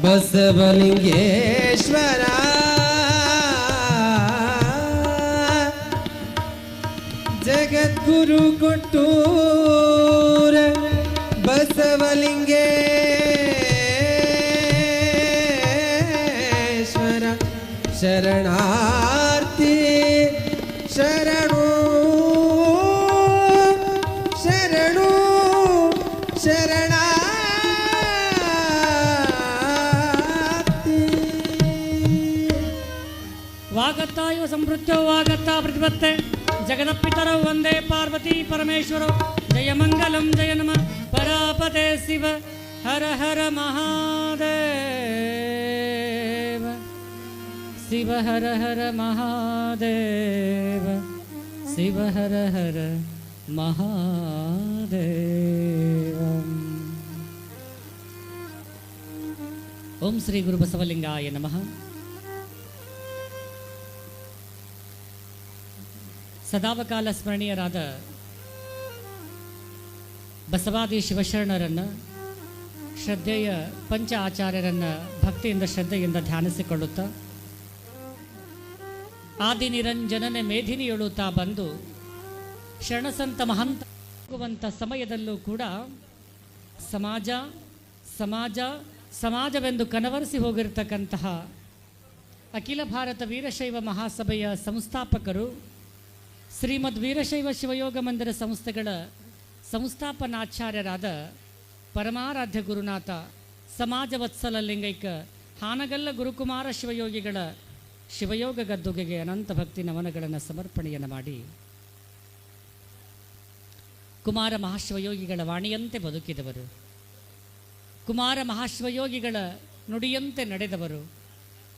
ಬಸವಲಿಂಗೇಶ್ವರ ಜಗದ್ಗುರು ಕೊಟ್ಟೂರ ಬಸವಲಿಂಗೇಶ್ವರ ಶರಣಾರ್ಥಿ ಶರಣು ಶರಣು ಶರಣಾರ್ಥಿ. ವಾಗತ್ತ ಇವ ಸಂಪೃತ್ಯೋ ವಾಗತ್ತ ಪ್ರತಿಪತ್ತೆ ಜಗದಪ್ಪಿತರೌ ವಂದೇ ಪಾರ್ವತಿ ಪರಮೇಶ್ವರೌ. ಜಯ ಮಂಗಲಂ ಜಯ ನಮ ಪರಾಪತೆ ಶಿವ ಹರ ಹರ ಮಹಾದೇವ ಶಿವ ಹರ ಹರ ಮಹಾದೇವ ಶಿವ ಹರ ಹರ ಮಹಾದೇವ. ಓಂ ಶ್ರೀ ಗುರು ಬಸವಲಿಂಗಾಯ ನಮಃ. ಸದಾವಕಾಲ ಸ್ಮರಣೀಯರಾದ ಬಸವಾದಿ ಶಿವಶರಣರನ್ನು, ಶ್ರದ್ಧೆಯ ಪಂಚ ಆಚಾರ್ಯರನ್ನು ಭಕ್ತಿಯಿಂದ ಶ್ರದ್ಧೆಯಿಂದ ಧ್ಯಾನಿಸಿಕೊಳ್ಳುತ್ತಾ ಆದಿ ನಿರಂಜನನೆ ಮೇಧಿನಿಯೊಳುತ್ತಾ ಬಂದು ಶರಣಸಂತ ಮಹಂತ ಹೋಗುವಂಥ ಸಮಯದಲ್ಲೂ ಕೂಡ ಸಮಾಜ ಸಮಾಜ ಸಮಾಜವೆಂದು ಕನವರಿಸಿ ಹೋಗಿರತಕ್ಕಂತಹ ಅಖಿಲ ಭಾರತ ವೀರಶೈವ ಮಹಾಸಭೆಯ ಸಂಸ್ಥಾಪಕರು, ಶ್ರೀಮದ್ ವೀರಶೈವ ಶಿವಯೋಗ ಮಂದಿರ ಸಂಸ್ಥೆಗಳ ಸಂಸ್ಥಾಪನಾಚಾರ್ಯರಾದ ಪರಮಾರಾಧ್ಯ ಗುರುನಾಥ ಸಮಾಜವತ್ಸಲ ಲಿಂಗೈಕ ಹಾನಗಲ್ಲ ಗುರುಕುಮಾರ ಶಿವಯೋಗಿಗಳ ಶಿವಯೋಗ ಗದ್ದುಗೆಗೆ ಅನಂತ ಭಕ್ತಿ ನಮನಗಳನ್ನು ಸಮರ್ಪಣೆಯನ್ನು ಮಾಡಿ ಕುಮಾರ ಮಹಾಶಿವಯೋಗಿಗಳ ವಾಣಿಯಂತೆ ಬದುಕಿದವರು, ಕುಮಾರ ಮಹಾಶಿವಯೋಗಿಗಳ ನುಡಿಯಂತೆ ನಡೆದವರು,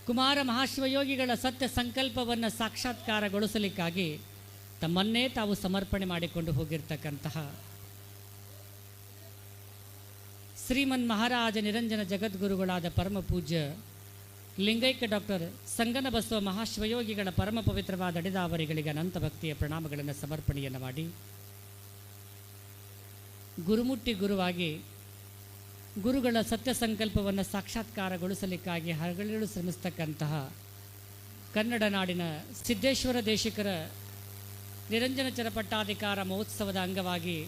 ಕುಮಾರ ಮಹಾಶಿವಯೋಗಿಗಳ ಸತ್ಯ ಸಂಕಲ್ಪವನ್ನು ಸಾಕ್ಷಾತ್ಕಾರಗೊಳಿಸಲಿಕ್ಕಾಗಿ ತಮ್ಮನ್ನೇ ತಾವು ಸಮರ್ಪಣೆ ಮಾಡಿಕೊಂಡು ಹೋಗಿರ್ತಕ್ಕಂತಹ ಶ್ರೀಮನ್ ಮಹಾರಾಜ ನಿರಂಜನ ಜಗದ್ಗುರುಗಳಾದ ಪರಮ ಪೂಜ್ಯ ಲಿಂಗೈಕ್ಯ ಡಾಕ್ಟರ್ ಸಂಗನ ಬಸವ ಮಹಾಶಿವಯೋಗಿಗಳ ಪರಮ ಪವಿತ್ರವಾದ ಅಡಿದಾವರಿಗಳಿಗೆ ಅನಂತ ಭಕ್ತಿಯ ಪ್ರಣಾಮಗಳನ್ನು ಸಮರ್ಪಣೆಯನ್ನು ಮಾಡಿ ಗುರುಮುಟ್ಟಿ ಗುರುವಾಗಿ ಗುರುಗಳ ಸತ್ಯ ಸಂಕಲ್ಪವನ್ನು ಸಾಕ್ಷಾತ್ಕಾರಗೊಳಿಸಲಿಕ್ಕಾಗಿ ಹಗಲಿರುಳು ಶ್ರಮಿಸ್ತಕ್ಕಂತಹ ಕನ್ನಡ ನಾಡಿನ ಸಿದ್ದೇಶ್ವರ ದೇಶಿಕರ ನಿರಂಜನ ಚರಪಟ್ಟಾಧಿಕಾರ ಮಹೋತ್ಸವದ ಅಂಗವಾಗಿ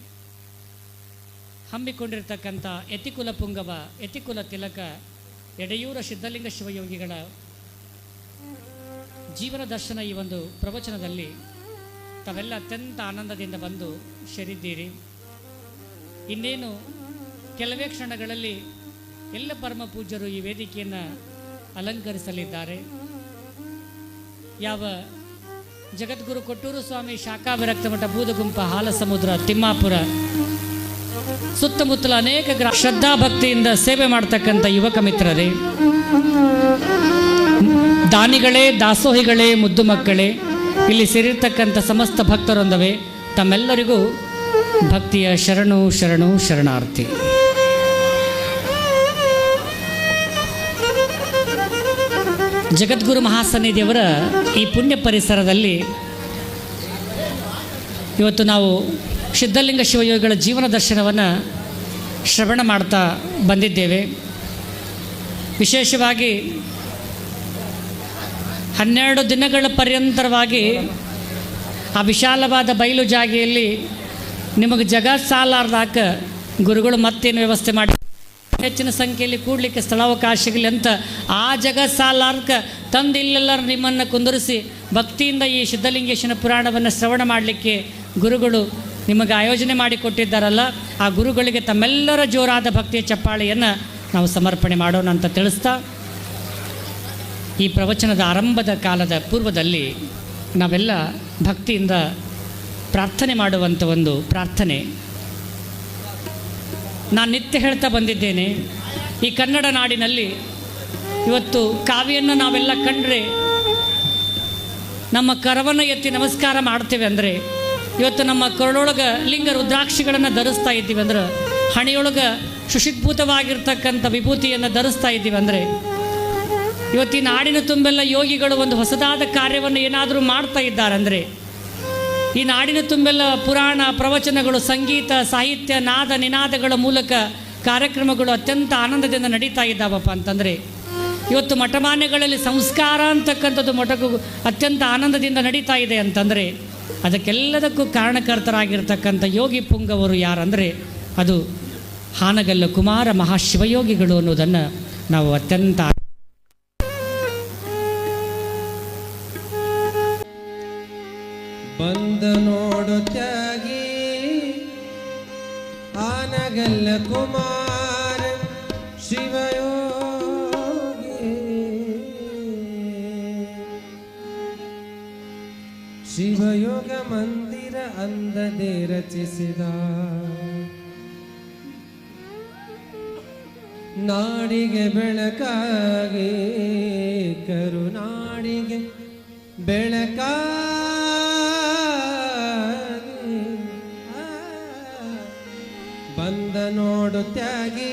ಹಮ್ಮಿಕೊಂಡಿರತಕ್ಕಂಥ ಯತಿಕುಲ ಪುಂಗವ ಯತಿಕುಲ ತಿಲಕ ಎಡೆಯೂರ ಸಿದ್ಧಲಿಂಗ ಶಿವಯೋಗಿಗಳ ಜೀವನ ದರ್ಶನ ಈ ಒಂದು ಪ್ರವಚನದಲ್ಲಿ ತಾವೆಲ್ಲ ಅತ್ಯಂತ ಆನಂದದಿಂದ ಬಂದು ಸೇರಿದ್ದೀರಿ. ಇನ್ನೇನು ಕೆಲವೇ ಕ್ಷಣಗಳಲ್ಲಿ ಎಲ್ಲ ಪರಮ ಪೂಜ್ಯರು ಈ ವೇದಿಕೆಯನ್ನು ಅಲಂಕರಿಸಲಿದ್ದಾರೆ. ಯಾವ ಜಗದ್ಗುರು ಕೊಟ್ಟೂರು ಸ್ವಾಮಿ ಶಾಖಾ ವಿರಕ್ತ ಮಠ ಬೂದಗುಂಪ ಹಾಲಸಮುದ್ರ ತಿಮ್ಮಾಪುರ ಸುತ್ತಮುತ್ತಲ ಅನೇಕ ಶ್ರದ್ಧಾ ಭಕ್ತಿಯಿಂದ ಸೇವೆ ಮಾಡ್ತಕ್ಕಂಥ ಯುವಕ ಮಿತ್ರರೇ, ದಾನಿಗಳೇ, ದಾಸೋಹಿಗಳೇ, ಮುದ್ದು ಮಕ್ಕಳೇ, ಇಲ್ಲಿ ಸೇರಿರ್ತಕ್ಕಂಥ ಸಮಸ್ತ ಭಕ್ತರೊಂದವೇ ತಮ್ಮೆಲ್ಲರಿಗೂ ಭಕ್ತಿಯ ಶರಣು ಶರಣು ಶರಣಾರ್ಥಿ. ಜಗದ್ಗುರು ಮಹಾಸನ್ನಿಧಿಯವರ ಈ ಪುಣ್ಯ ಪರಿಸರದಲ್ಲಿ ಇವತ್ತು ನಾವು ಸಿದ್ಧಲಿಂಗ ಶಿವಯೋಗಿಗಳ ಜೀವನ ದರ್ಶನವನ್ನು ಶ್ರವಣ ಮಾಡ್ತಾ ಬಂದಿದ್ದೇವೆ. ವಿಶೇಷವಾಗಿ 12 ದಿನಗಳ ಪರ್ಯಂತರವಾಗಿ ಆ ವಿಶಾಲವಾದ ಬಯಲು ಜಾಗೆಯಲ್ಲಿ ನಿಮಗೆ ಜಗ ಸಾಲಾರ್ದಾಕ ಗುರುಗಳು ಮತ್ತೇನು ವ್ಯವಸ್ಥೆ ಮಾಡಿ ಹೆಚ್ಚಿನ ಸಂಖ್ಯೆಯಲ್ಲಿ ಕೂಡಲಿಕ್ಕೆ ಸ್ಥಳಾವಕಾಶಗಳು ಅಂತ ಆ ಜಗ ಸಾಲಾರ್ಕ ತಂದು ಇಲ್ಲೆಲ್ಲರೂ ನಿಮ್ಮನ್ನು ಕುಂದರಿಸಿ ಭಕ್ತಿಯಿಂದ ಈ ಸಿದ್ಧಲಿಂಗೇಶನ ಪುರಾಣವನ್ನು ಶ್ರವಣ ಮಾಡಲಿಕ್ಕೆ ಗುರುಗಳು ನಿಮಗೆ ಆಯೋಜನೆ ಮಾಡಿಕೊಟ್ಟಿದ್ದಾರಲ್ಲ, ಆ ಗುರುಗಳಿಗೆ ತಮ್ಮೆಲ್ಲರ ಜೋರಾದ ಭಕ್ತಿಯ ಚಪ್ಪಾಳೆಯನ್ನು ನಾವು ಸಮರ್ಪಣೆ ಮಾಡೋಣ ಅಂತ ತಿಳಿಸ್ತಾ, ಈ ಪ್ರವಚನದ ಆರಂಭದ ಕಾಲದ ಪೂರ್ವದಲ್ಲಿ ನಾವೆಲ್ಲ ಭಕ್ತಿಯಿಂದ ಪ್ರಾರ್ಥನೆ ಮಾಡುವಂಥ ಒಂದು ಪ್ರಾರ್ಥನೆ. ನಾನು ನಿತ್ಯ ಹೇಳ್ತಾ ಬಂದಿದ್ದೇನೆ, ಈ ಕನ್ನಡ ನಾಡಿನಲ್ಲಿ ಇವತ್ತು ಕಾವ್ಯನ್ನು ನಾವೆಲ್ಲ ಕಂಡ್ರೆ ನಮ್ಮ ಕರವನ್ನು ಎತ್ತಿ ನಮಸ್ಕಾರ ಮಾಡ್ತೇವೆ ಅಂದರೆ, ಇವತ್ತು ನಮ್ಮ ಕರುಳೊಳಗೆ ಲಿಂಗ ರುದ್ರಾಕ್ಷಿಗಳನ್ನು ಧರಿಸ್ತಾ ಇದ್ದೀವಿ ಅಂದ್ರೆ, ಹಣೆಯೊಳಗೆ ಸುಶಿದ್ಭೂತವಾಗಿರ್ತಕ್ಕಂಥ ವಿಭೂತಿಯನ್ನು ಧರಿಸ್ತಾ ಇದ್ದೀವಿ ಅಂದರೆ, ಇವತ್ತು ಈ ನಾಡಿನ ತುಂಬೆಲ್ಲ ಯೋಗಿಗಳು ಒಂದು ಹೊಸದಾದ ಕಾರ್ಯವನ್ನು ಏನಾದರೂ ಮಾಡ್ತಾ ಇದ್ದಾರೆ ಅಂದರೆ, ಈ ನಾಡಿನ ತುಂಬೆಲ್ಲ ಪುರಾಣ ಪ್ರವಚನಗಳು, ಸಂಗೀತ, ಸಾಹಿತ್ಯ, ನಾದ ನಿನಾದಗಳ ಮೂಲಕ ಕಾರ್ಯಕ್ರಮಗಳು ಅತ್ಯಂತ ಆನಂದದಿಂದ ನಡೀತಾ ಇದ್ದಾವಪ್ಪ ಅಂತಂದರೆ, ಇವತ್ತು ಮಠಮಾನ್ಯಗಳಲ್ಲಿ ಸಂಸ್ಕಾರ ಅಂತಕ್ಕಂಥದ್ದು ಮಠಕ್ಕೂ ಅತ್ಯಂತ ಆನಂದದಿಂದ ನಡೀತಾ ಇದೆ ಅಂತಂದರೆ, ಅದಕ್ಕೆಲ್ಲದಕ್ಕೂ ಕಾರಣಕರ್ತರಾಗಿರ್ತಕ್ಕಂಥ ಯೋಗಿ ಪುಂಗವರು ಯಾರಂದರೆ ಅದು ಹಾನಗಲ್ಲ ಕುಮಾರ ಮಹಾಶಿವಯೋಗಿಗಳು ಅನ್ನೋದನ್ನು ನಾವು ಅತ್ಯಂತ ಬಂದ ನೋಡು ತ್ಯಾಗಿ ಆನಗಲ್ಲ ಕುಮಾರ ಶಿವಯೋಗಿ. ಶಿವಯೋಗ ಮಂದಿರ ಅಂದದೆ ರಚಿಸಿದ, ನಾಡಿಗೆ ಬೆಳಕಾಗಿ ಕರುನಾಡಿಗೆ ಬೆಳಕಾಗಿ ಬಂದ ನೋಡು ತ್ಯಾಗಿ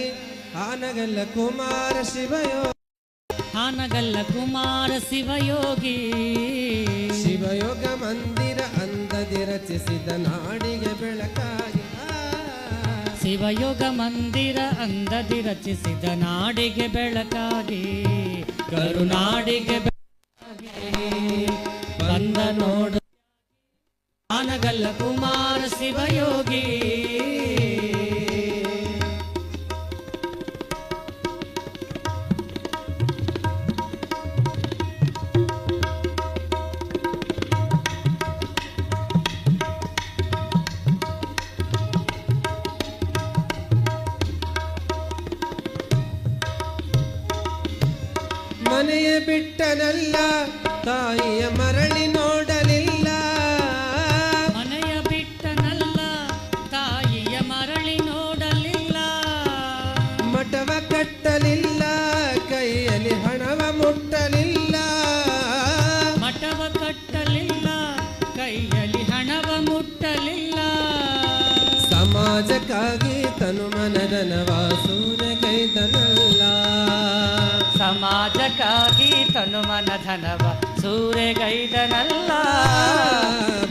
ಆನಗಲ್ಲ ಕುಮಾರ ಶಿವಯೋಗಿ. ಹಾನಗಲ್ಲ ಕುಮಾರ ಶಿವಯೋಗಿ. ಶಿವಯೋಗ ಮಂದಿರ ಅಂದದೆ ರಚಿಸಿದ, ನಾಡಿಗೆ ಬೆಳಕಾಗಿ ಶಿವಯೋಗ ಮಂದಿರ ಅಂದದಿ ರಚಿಸಿದ, ನಾಡಿಗೆ ಬೆಳಕಾಗಿ ಕರುನಾಡಿಗೆ ಬೆಳಕಾಗಿ ಬಂದ ನೋಡು ಹಾನಗಲ್ಲ ಕುಮಾರ ಶಿವಯೋಗಿ. ಮನೆಯ ಬಿಟ್ಟನಲ್ಲ, ತಾಯಿಯ ಮರಳಿ ನೋಡಲಿಲ್ಲ. ಮನೆಯ ಬಿಟ್ಟನಲ್ಲ, ತಾಯಿಯ ಮರಳಿ ನೋಡಲಿಲ್ಲ. ಮಠವ ಕಟ್ಟಲಿಲ್ಲ, ಕೈಯಲ್ಲಿ ಹಣವ ಮುಟ್ಟಲಿಲ್ಲ. ಮಠವ ಕಟ್ಟಲಿಲ್ಲ, ಕೈಯಲ್ಲಿ ಹಣವ ಮುಟ್ಟಲಿಲ್ಲ. ಸಮಾಜಕ್ಕಾಗಿ ತನು ಮನದನವ ಸೂರೆಗೈದನಲ್ಲ. ಸಮಾಜಕ್ಕಾಗಿ ತನು ಮನ ಧನವ ಸೂರೆಗೈದನಲ್ಲ.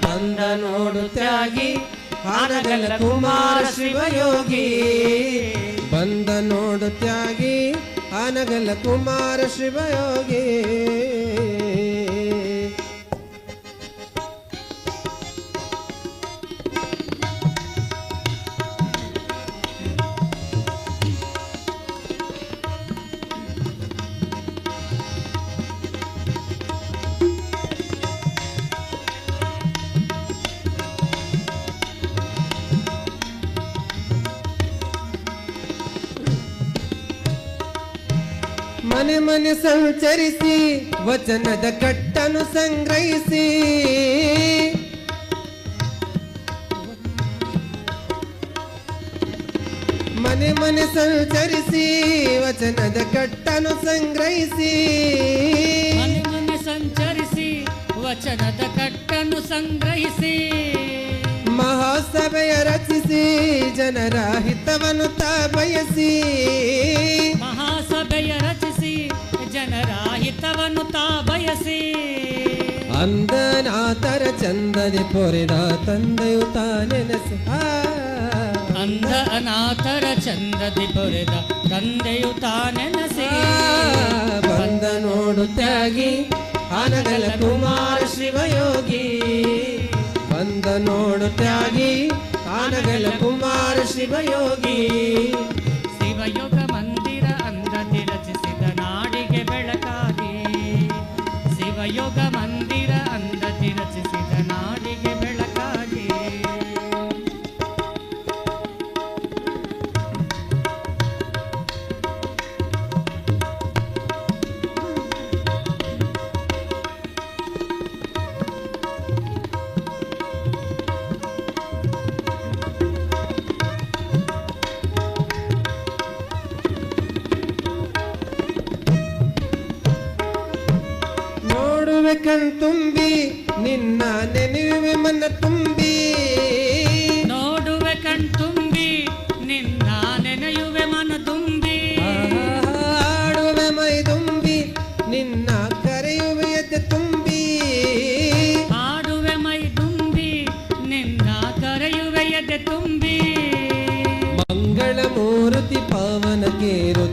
ಬಂದ ನೋಡು ತ್ಯಾಗಿ ಹಾನಗಲ್ಲ ಕುಮಾರ ಶಿವಯೋಗಿ. ಬಂದ ನೋಡು ತ್ಯಾಗಿ ಹಾನಗಲ್ಲ ಕುಮಾರ ಶಿವಯೋಗಿ. ಮನೆ ಮನೆ ಸಂಚರಿಸಿ ವಚನದ ಕಟ್ಟನ್ನು ಸಂಗ್ರಹಿಸಿ. ಮನೆ ಮನೆ ಸಂಚರಿಸಿ ವಚನದ ಕಟ್ಟನ್ನು ಸಂಗ್ರಹಿಸಿ. ಮನೆ ಮನೆ ಸಂಚರಿಸಿ ವಚನದ ಕಟ್ಟನ್ನು ಸಂಗ್ರಹಿಸಿ. ಮಹಾಸಭೆಯ ರಚಿಸಿ ಜನರ ಹಿತವನ್ನು ತಾ ಬಯಸಿ. ಮಹಾಸಭೆಯ ರಚಿಸಿ ಜನರ ಹಿತವನ್ನು ತಾ ಬಯಸಿ. ಅಂದನಾಥರ ಚಂದದಿ ಪೊರೆದ ತಂದೆಯು ತಾನೆನಸಿ. ಅಂಧ ಅನಾಥರ ಚಂದದಿ ಪೊರೆದ ತಂದೆಯು ತಾನೆನಸಿ. ಬಂದ ನೋಡು ತ್ಯಾಗಿ ಹಾನಗಲ್ಲ ಕುಮಾರ ಶಿವಯೋಗಿ. ಬಂದ ನೋಡು ತ್ಯಾಗಿ ಹಾನಗಲ್ಲ ಕುಮಾರ ಶಿವಯೋಗಿ. ಶಿವಯೋಗ ಮಂದಿರ ಅಂದದಿ ರಚಿಸಿದ, ನಾಡಿಗೆ ಬೆಳಕಾಗಿ. ಶಿವಯೋಗ ಮಂದಿರ ಅಂದದಿ ರಚಿಸಿದ, ನಾಡಿಗೆ ಬೆಳಕಾಗಿ. ನೋಡುವೆ ಕಣ್ತುಂಬಿ ನಿನ್ನ ನೆನೆಯುವೆ ಮನ ತುಂಬಿ. ನೋಡುವೆ ಕಣ್ತುಂಬಿ ನಿನ್ನ ನೆನೆಯುವೆ ಮನ ತುಂಬಿ. ಆಡುವೆ ಮೈ ತುಂಬಿ ನಿನ್ನ ಕರೆಯುವೆ ಎದೆ ತುಂಬಿ. ಆಡುವೆ ಮೈ ತುಂಬಿ ನಿನ್ನ ಕರೆಯುವೆ ಎದೆ ತುಂಬಿ. ಮಂಗಳ ಮೂರ್ತಿ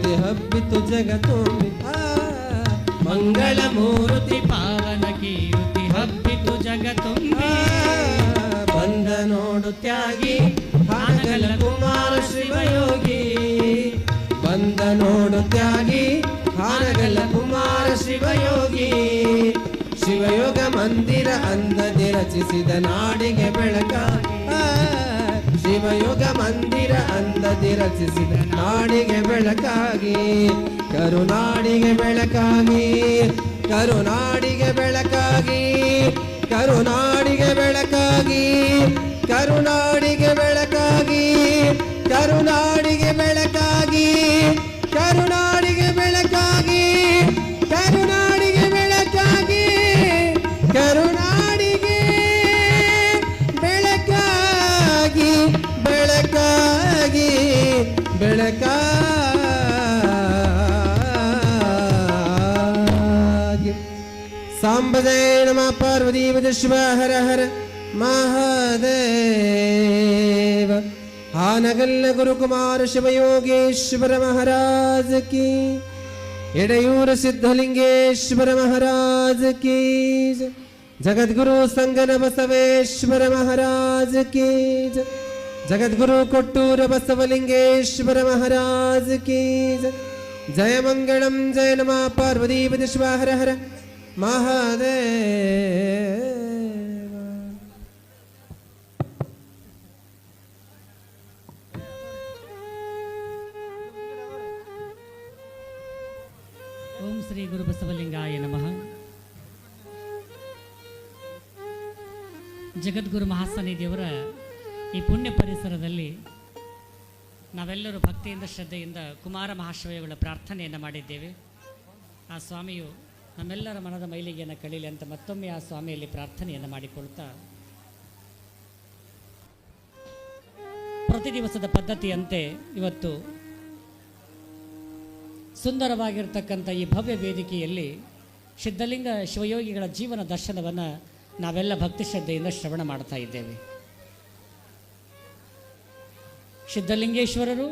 ಕೀರ್ತಿ ಹಬ್ಬಿತು ಜಗತ್ತೊಮ್ಮೆ ಮಂಗಳ ಮೂರ್ತಿ ಪಾವನ ಕೀರ್ತಿ ಹಬ್ಬಿತು ಜಗತ್ತೊಮ್ಮೆ ಬಂದ ನೋಡು ತ್ಯಾಗಿ ಹಾನಗಲ್ಲ ಕುಮಾರ ಶಿವಯೋಗಿ ಬಂದ ನೋಡು ತ್ಯಾಗಿ ಹಾನಗಲ್ಲ ಕುಮಾರ ಶಿವಯೋಗಿ ಶಿವಯೋಗ ಮಂದಿರ ಅಂದದಿ ರಚಿಸಿದ ನಾಡಿಗೆ ಬೆಳಕಾಗಿ ಶಿವಯೋಗ ಮಂದಿರ ಅಂದದಿ ರಚಿಸಿದ ನಾಡಿಗೆ ಬೆಳಕಾಗಿ ಕರುನಾಡಿಗೆ ಬೆಳಕಾಗಿ ಕರುನಾಡಿಗೆ ಬೆಳಕಾಗಿ ಕರುನಾಡಿಗೆ ಬೆಳಕಾಗಿ ಕರುನಾಡಿಗೆ ಬೆಳಕಾಗಿ ಕರುನಾಡಿಗೆ ಬೆಳಕಾಗಿ ಕರುನಾಡಿಗೆ ಬೆಳಕಾಗಿ ಕರುನಾಡಿಗೆ ಬೆಳಕಾಗಿ ಕರುನಾಡಿಗೆ ಬೆಳಕಾಗಿ ಬೆಳಕಾಗಿ ಬೆಳಕಾಗಿ ಸಾಂಬಜಯ ನಮಃ ಪಾರ್ವತೀಪತಿ ಶಿವ ಹರ ಹರ ಮಹಾದೇವ ಹಾನಗಲ್ಲ ಗುರುಕುಮಾರ ಶಿವಯೋಗೇಶ್ವರ ಮಹಾರಾಜ ಕಿ ಎಡೆಯೂರ ಸಿದ್ಧಲಿಂಗೇಶ್ವರ ಮಹಾರಾಜ ಕಿ ಜಗದ್ಗುರು ಸಂಗನ ಬಸವೇಶ್ವರ ಮಹಾರಾಜ ಕಿ ಜಗದ್ಗುರು ಕೊಟ್ಟೂರ ಬಸವಲಿಂಗೇಶ್ವರ ಮಹಾರಾಜ ಕಿ ಜಯ ಮಂಗಳಂ ಜಯ ನಮಃ ಪಾರ್ವತೀಪತಿ ಶಿವ ಹರ ಹರ ಮಹಾದೇವ. ಓಂ ಶ್ರೀ ಗುರು ಬಸವಲಿಂಗಾಯ ನಮಃ. ಜಗದ್ಗುರು ಮಹಾಸನ್ನಿಧಿಯವರ ಈ ಪುಣ್ಯ ಪರಿಸರದಲ್ಲಿ ನಾವೆಲ್ಲರೂ ಭಕ್ತಿಯಿಂದ ಶ್ರದ್ಧೆಯಿಂದ ಕುಮಾರ ಮಹಾಶಿವಗಳ ಪ್ರಾರ್ಥನೆಯನ್ನು ಮಾಡಿದ್ದೇವೆ. ಆ ಸ್ವಾಮಿಯು ನಮ್ಮೆಲ್ಲರ ಮನದ ಮೈಲಿಗೆಯನ್ನು ಕಳೀಲಿ ಅಂತ ಮತ್ತೊಮ್ಮೆ ಆ ಸ್ವಾಮಿಯಲ್ಲಿ ಪ್ರಾರ್ಥನೆಯನ್ನು ಮಾಡಿಕೊಳ್ತಾ, ಪ್ರತಿ ದಿವಸದ ಪದ್ಧತಿಯಂತೆ ಇವತ್ತು ಸುಂದರವಾಗಿರ್ತಕ್ಕಂಥ ಈ ಭವ್ಯ ವೇದಿಕೆಯಲ್ಲಿ ಸಿದ್ಧಲಿಂಗ ಶಿವಯೋಗಿಗಳ ಜೀವನ ದರ್ಶನವನ್ನು ನಾವೆಲ್ಲ ಭಕ್ತಿ ಶ್ರದ್ಧೆಯಿಂದ ಶ್ರವಣ ಮಾಡ್ತಾ ಇದ್ದೇವೆ. ಸಿದ್ಧಲಿಂಗೇಶ್ವರರು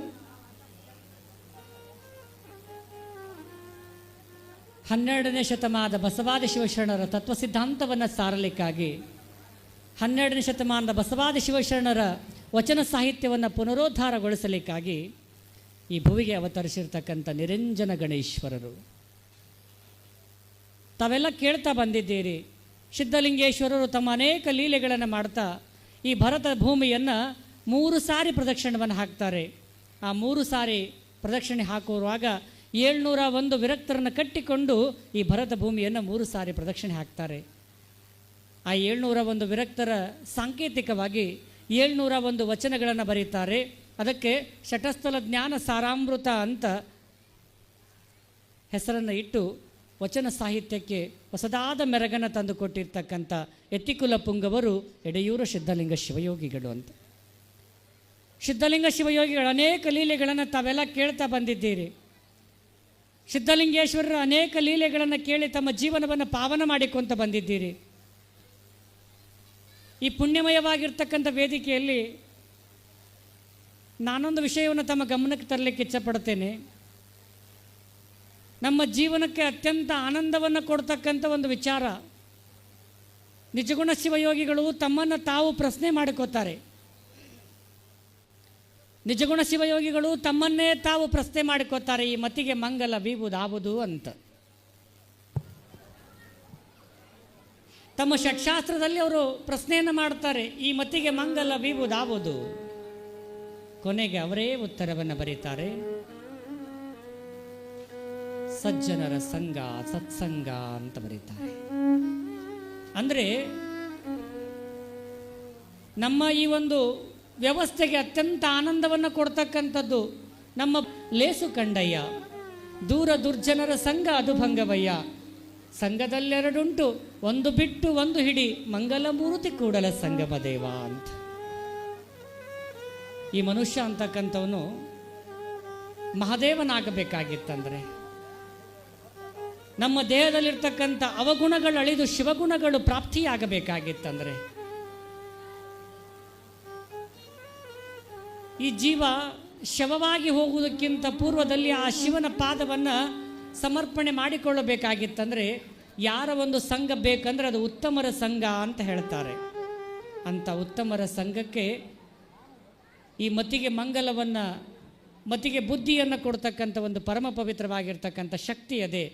12ನೇ ಶತಮಾನದ ಬಸವಾದಿ ಶಿವಶರಣರ ತತ್ವ ಸಿದ್ಧಾಂತವನ್ನು ಸಾರಲಿಕ್ಕಾಗಿ 12ನೇ ಶತಮಾನದ ಬಸವಾದಿ ಶಿವಶರಣರ ವಚನ ಸಾಹಿತ್ಯವನ್ನು ಪುನರುದ್ಧಾರಗೊಳಿಸಲಿಕ್ಕಾಗಿ ಈ ಭುವಿಗೆ ಅವತರಿಸಿರ್ತಕ್ಕಂಥ ನಿರಂಜನ ಗಣೇಶ್ವರರು. ತಾವೆಲ್ಲ ಕೇಳ್ತಾ ಬಂದಿದ್ದೀರಿ, ಸಿದ್ಧಲಿಂಗೇಶ್ವರರು ತಮ್ಮ ಅನೇಕ ಲೀಲೆಗಳನ್ನು ಮಾಡ್ತಾ ಈ ಭರತ ಭೂಮಿಯನ್ನು 3 ಸಾರಿ ಪ್ರದಕ್ಷಿಣೆಯನ್ನು ಹಾಕ್ತಾರೆ. ಆ 3 ಸಾರಿ ಪ್ರದಕ್ಷಿಣೆ ಹಾಕುವಾಗ 701 ವಿರಕ್ತರನ್ನು ಕಟ್ಟಿಕೊಂಡು ಈ ಭರತ ಭೂಮಿಯನ್ನು 3 ಸಾರಿ ಪ್ರದಕ್ಷಿಣೆ ಹಾಕ್ತಾರೆ. ಆ 701 ವಿರಕ್ತರ ಸಾಂಕೇತಿಕವಾಗಿ 701 ವಚನಗಳನ್ನು ಬರೀತಾರೆ. ಅದಕ್ಕೆ ಶಟಸ್ಥಲ ಜ್ಞಾನ ಸಾರಾಮೃತ ಅಂತ ಹೆಸರನ್ನು ಇಟ್ಟು ವಚನ ಸಾಹಿತ್ಯಕ್ಕೆ ಹೊಸದಾದ ಮೆರಗನ್ನು ತಂದು ಕೊಟ್ಟಿರ್ತಕ್ಕಂಥ ಎತ್ತಿಕುಲ ಪುಂಗವರು ಎಡೆಯೂರು ಸಿದ್ಧಲಿಂಗ ಶಿವಯೋಗಿಗಳು ಅಂತ. ಸಿದ್ಧಲಿಂಗ ಶಿವಯೋಗಿಗಳ ಅನೇಕ ಲೀಲೆಗಳನ್ನು ತಾವೆಲ್ಲ ಕೇಳ್ತಾ ಬಂದಿದ್ದೀರಿ. ಸಿದ್ಧಲಿಂಗೇಶ್ವರರ ಅನೇಕ ಲೀಲೆಗಳನ್ನು ಕೇಳಿ ತಮ್ಮ ಜೀವನವನ್ನು ಪಾವನ ಮಾಡಿಕೊಂತ ಬಂದಿದ್ದೀರಿ. ಈ ಪುಣ್ಯಮಯವಾಗಿರ್ತಕ್ಕಂಥ ವೇದಿಕೆಯಲ್ಲಿ ನಾನೊಂದು ವಿಷಯವನ್ನು ತಮ್ಮ ಗಮನಕ್ಕೆ ತರಲಿಕ್ಕೆ ಇಚ್ಛಪಡ್ತೇನೆ. ನಮ್ಮ ಜೀವನಕ್ಕೆ ಅತ್ಯಂತ ಆನಂದವನ್ನು ಕೊಡ್ತಕ್ಕಂಥ ಒಂದು ವಿಚಾರ. ನಿಜಗುಣ ಶಿವಯೋಗಿಗಳು ತಮ್ಮನ್ನು ತಾವು ಪ್ರಶ್ನೆ ಮಾಡಿಕೋತಾರೆ. ನಿಜಗುಣ ಶಿವಯೋಗಿಗಳು ತಮ್ಮನ್ನೇ ತಾವು ಪ್ರಶ್ನೆ ಮಾಡಿಕೋತಾರೆ, ಈ ಮತಿಗೆ ಮಂಗಲ ಬೀಬುದಾವುದು ಅಂತ. ತಮ್ಮ ಷಟ್ಶಾಸ್ತ್ರದಲ್ಲಿ ಅವರು ಪ್ರಶ್ನೆಯನ್ನು ಮಾಡ್ತಾರೆ, ಈ ಮತಿಗೆ ಮಂಗಲ ಬೀಬುದಾವುದು. ಕೊನೆಗೆ ಅವರೇ ಉತ್ತರವನ್ನು ಬರೀತಾರೆ, ಸಜ್ಜನರ ಸಂಘ ಸತ್ಸಂಗ ಅಂತ ಬರೀತಾರೆ. ಅಂದರೆ ನಮ್ಮ ಈ ಒಂದು ವ್ಯವಸ್ಥೆಗೆ ಅತ್ಯಂತ ಆನಂದವನ್ನು ಕೊಡ್ತಕ್ಕಂಥದ್ದು ನಮ್ಮ ಲೇಸು ಕಂಡಯ್ಯ, ದೂರ ದುರ್ಜನರ ಸಂಘ ಅದು ಭಂಗವಯ್ಯ, ಸಂಘದಲ್ಲೆರಡುಂಟು ಒಂದು ಬಿಟ್ಟು ಒಂದು ಹಿಡಿ, ಮಂಗಲಮೂರ್ತಿ ಕೂಡಲ ಸಂಗಮ ದೇವ ಅಂತ. ಈ ಮನುಷ್ಯ ಅಂತಕ್ಕಂಥವನು ಮಹಾದೇವನಾಗಬೇಕಾಗಿತ್ತಂದರೆ, ನಮ್ಮ ದೇಹದಲ್ಲಿರ್ತಕ್ಕಂಥ ಅವಗುಣಗಳು ಅಳಿದು ಶಿವಗುಣಗಳು ಪ್ರಾಪ್ತಿಯಾಗಬೇಕಾಗಿತ್ತಂದರೆ, ಈ ಜೀವ ಶವವಾಗಿ ಹೋಗುವುದಕ್ಕಿಂತ ಪೂರ್ವದಲ್ಲಿ ಆ ಶಿವನ ಪಾದವನ್ನು ಸಮರ್ಪಣೆ ಮಾಡಿಕೊಳ್ಳಬೇಕಾಗಿತ್ತಂದರೆ ಯಾರ ಒಂದು ಸಂಘ ಬೇಕಂದರೆ ಅದು ಉತ್ತಮರ ಸಂಘ ಅಂತ ಹೇಳ್ತಾರೆ. ಅಂಥ ಉತ್ತಮರ ಸಂಘಕ್ಕೆ ಈ ಮತಿಗೆ ಮಂಗಲವನ್ನು, ಮತಿಗೆ ಬುದ್ಧಿಯನ್ನು ಕೊಡ್ತಕ್ಕಂಥ ಒಂದು ಪರಮ ಪವಿತ್ರವಾಗಿರ್ತಕ್ಕಂಥ ಶಕ್ತಿ ಅದೇ.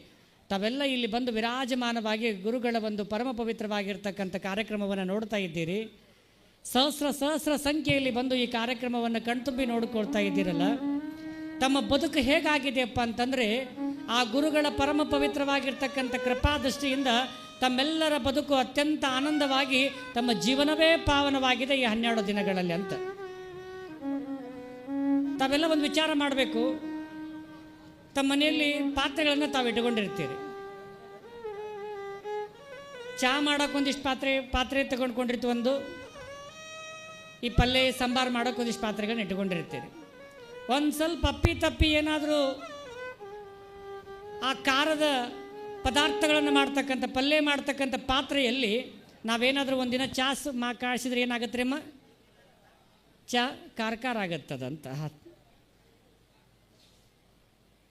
ತಾವೆಲ್ಲ ಇಲ್ಲಿ ಬಂದು ವಿರಾಜಮಾನವಾಗಿ ಗುರುಗಳ ಒಂದು ಪರಮ ಪವಿತ್ರವಾಗಿರ್ತಕ್ಕಂಥ ಕಾರ್ಯಕ್ರಮವನ್ನು ನೋಡ್ತಾ ಇದ್ದೀರಿ. ಸಹಸ್ರ ಸಂಖ್ಯೆಯಲ್ಲಿ ಬಂದು ಈ ಕಾರ್ಯಕ್ರಮವನ್ನು ಕಣ್ತುಂಬಿ ನೋಡಿಕೊಳ್ತಾ ಇದ್ದೀರಲ್ಲ. ತಮ್ಮ ಬದುಕು ಹೇಗಾಗಿದೆಯಪ್ಪ ಅಂತಂದರೆ ಆ ಗುರುಗಳ ಪರಮ ಪವಿತ್ರವಾಗಿರ್ತಕ್ಕಂಥ ಕೃಪಾದೃಷ್ಟಿಯಿಂದ ತಮ್ಮೆಲ್ಲರ ಬದುಕು ಅತ್ಯಂತ ಆನಂದವಾಗಿ ತಮ್ಮ ಜೀವನವೇ ಪಾವನವಾಗಿದೆ ಈ 12 ದಿನಗಳಲ್ಲಿ ಅಂತ. ತಾವೆಲ್ಲ ಒಂದು ವಿಚಾರ ಮಾಡಬೇಕು. ತಮ್ಮ ಮನೆಯಲ್ಲಿ ಪಾತ್ರೆಗಳನ್ನು ತಾವು ಇಟ್ಟುಕೊಂಡಿರ್ತೀರಿ. ಚಹಾ ಮಾಡೋಕೆ ಒಂದಿಷ್ಟು ಪಾತ್ರೆ ತಗೊಂಡ್ಕೊಂಡಿರ್ತೀವಿ. ಒಂದು ಈ ಪಲ್ಯ ಸಾಂಬಾರು ಮಾಡೋಕೆ ಒಂದಿಷ್ಟು ಪಾತ್ರೆಗಳನ್ನ ಇಟ್ಕೊಂಡಿರ್ತೀರಿ. ಒಂದು ಸ್ವಲ್ಪ ತಪ್ಪಿ ಏನಾದರೂ ಆ ಖಾರದ ಪದಾರ್ಥಗಳನ್ನು ಮಾಡ್ತಕ್ಕಂಥ ಪಲ್ಯ ಮಾಡ್ತಕ್ಕಂಥ ಪಾತ್ರೆಯಲ್ಲಿ ನಾವೇನಾದರೂ ಒಂದಿನ ಕಾಯಿಸಿದ್ರೆ ಏನಾಗುತ್ತೆ ಅಮ್ಮ? ಚಾ ಖಾರ ಆಗತ್ತದಂತ.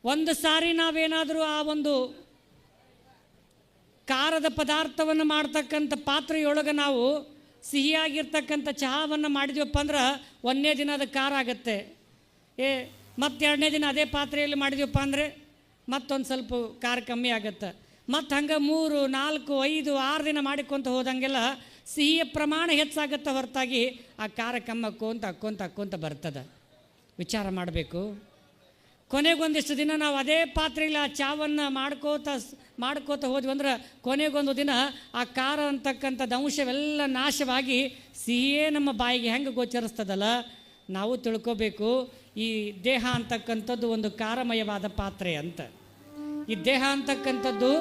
ಒಂದು ಸಾರಿ ನಾವೇನಾದರೂ ಆ ಒಂದು ಖಾರದ ಪದಾರ್ಥವನ್ನು ಮಾಡ್ತಕ್ಕಂಥ ಪಾತ್ರೆಯೊಳಗೆ ನಾವು ಸಿಹಿಯಾಗಿರ್ತಕ್ಕಂಥ ಚಹಾವನ್ನು ಮಾಡಿದ್ವಪ್ಪ ಅಂದ್ರೆ 1ನೇ ದಿನ ಅದು ಖಾರ ಆಗುತ್ತೆ. ಮತ್ತು 2ನೇ ದಿನ ಅದೇ ಪಾತ್ರೆಯಲ್ಲಿ ಮಾಡಿದ್ವಪ್ಪ ಅಂದರೆ ಮತ್ತೊಂದು ಸ್ವಲ್ಪ ಖಾರ ಕಮ್ಮಿ ಆಗುತ್ತೆ. ಮತ್ತು ಹಂಗೆ 3, 4, 5, 6 ದಿನ ಮಾಡಿಕೊಂತ ಹೋದಂಗೆಲ್ಲ ಸಿಹಿಯ ಪ್ರಮಾಣ ಹೆಚ್ಚಾಗುತ್ತೆ ಹೊರತಾಗಿ ಆ ಖಾರ ಅಕ್ಕೊಂತ ಬರ್ತದೆ. ವಿಚಾರ ಮಾಡಬೇಕು. ಕೊನೆಗೊಂದಿಷ್ಟು ದಿನ ನಾವು ಅದೇ ಪಾತ್ರೆಯಲ್ಲಿ ಆ ಚಾವನ್ನು ಮಾಡ್ಕೋತ ಹೋದ್ವಿ ಅಂದ್ರೆ ಕೊನೆಗೊಂದು ದಿನ ಆ ಖಾರ ಅಂತಕ್ಕಂಥದ್ದು ಅಂಶವೆಲ್ಲ ನಾಶವಾಗಿ ಸಿಹಿಯೇ ನಮ್ಮ ಬಾಯಿಗೆ ಹೆಂಗೆ ಗೋಚರಿಸ್ತದಲ್ಲ. ನಾವು ತಿಳ್ಕೋಬೇಕು, ಈ ದೇಹ ಅಂತಕ್ಕಂಥದ್ದು ಒಂದು ಖಾರಮಯವಾದ ಪಾತ್ರೆ ಅಂತ. ಈ ದೇಹ ಅಂತಕ್ಕಂಥದ್ದು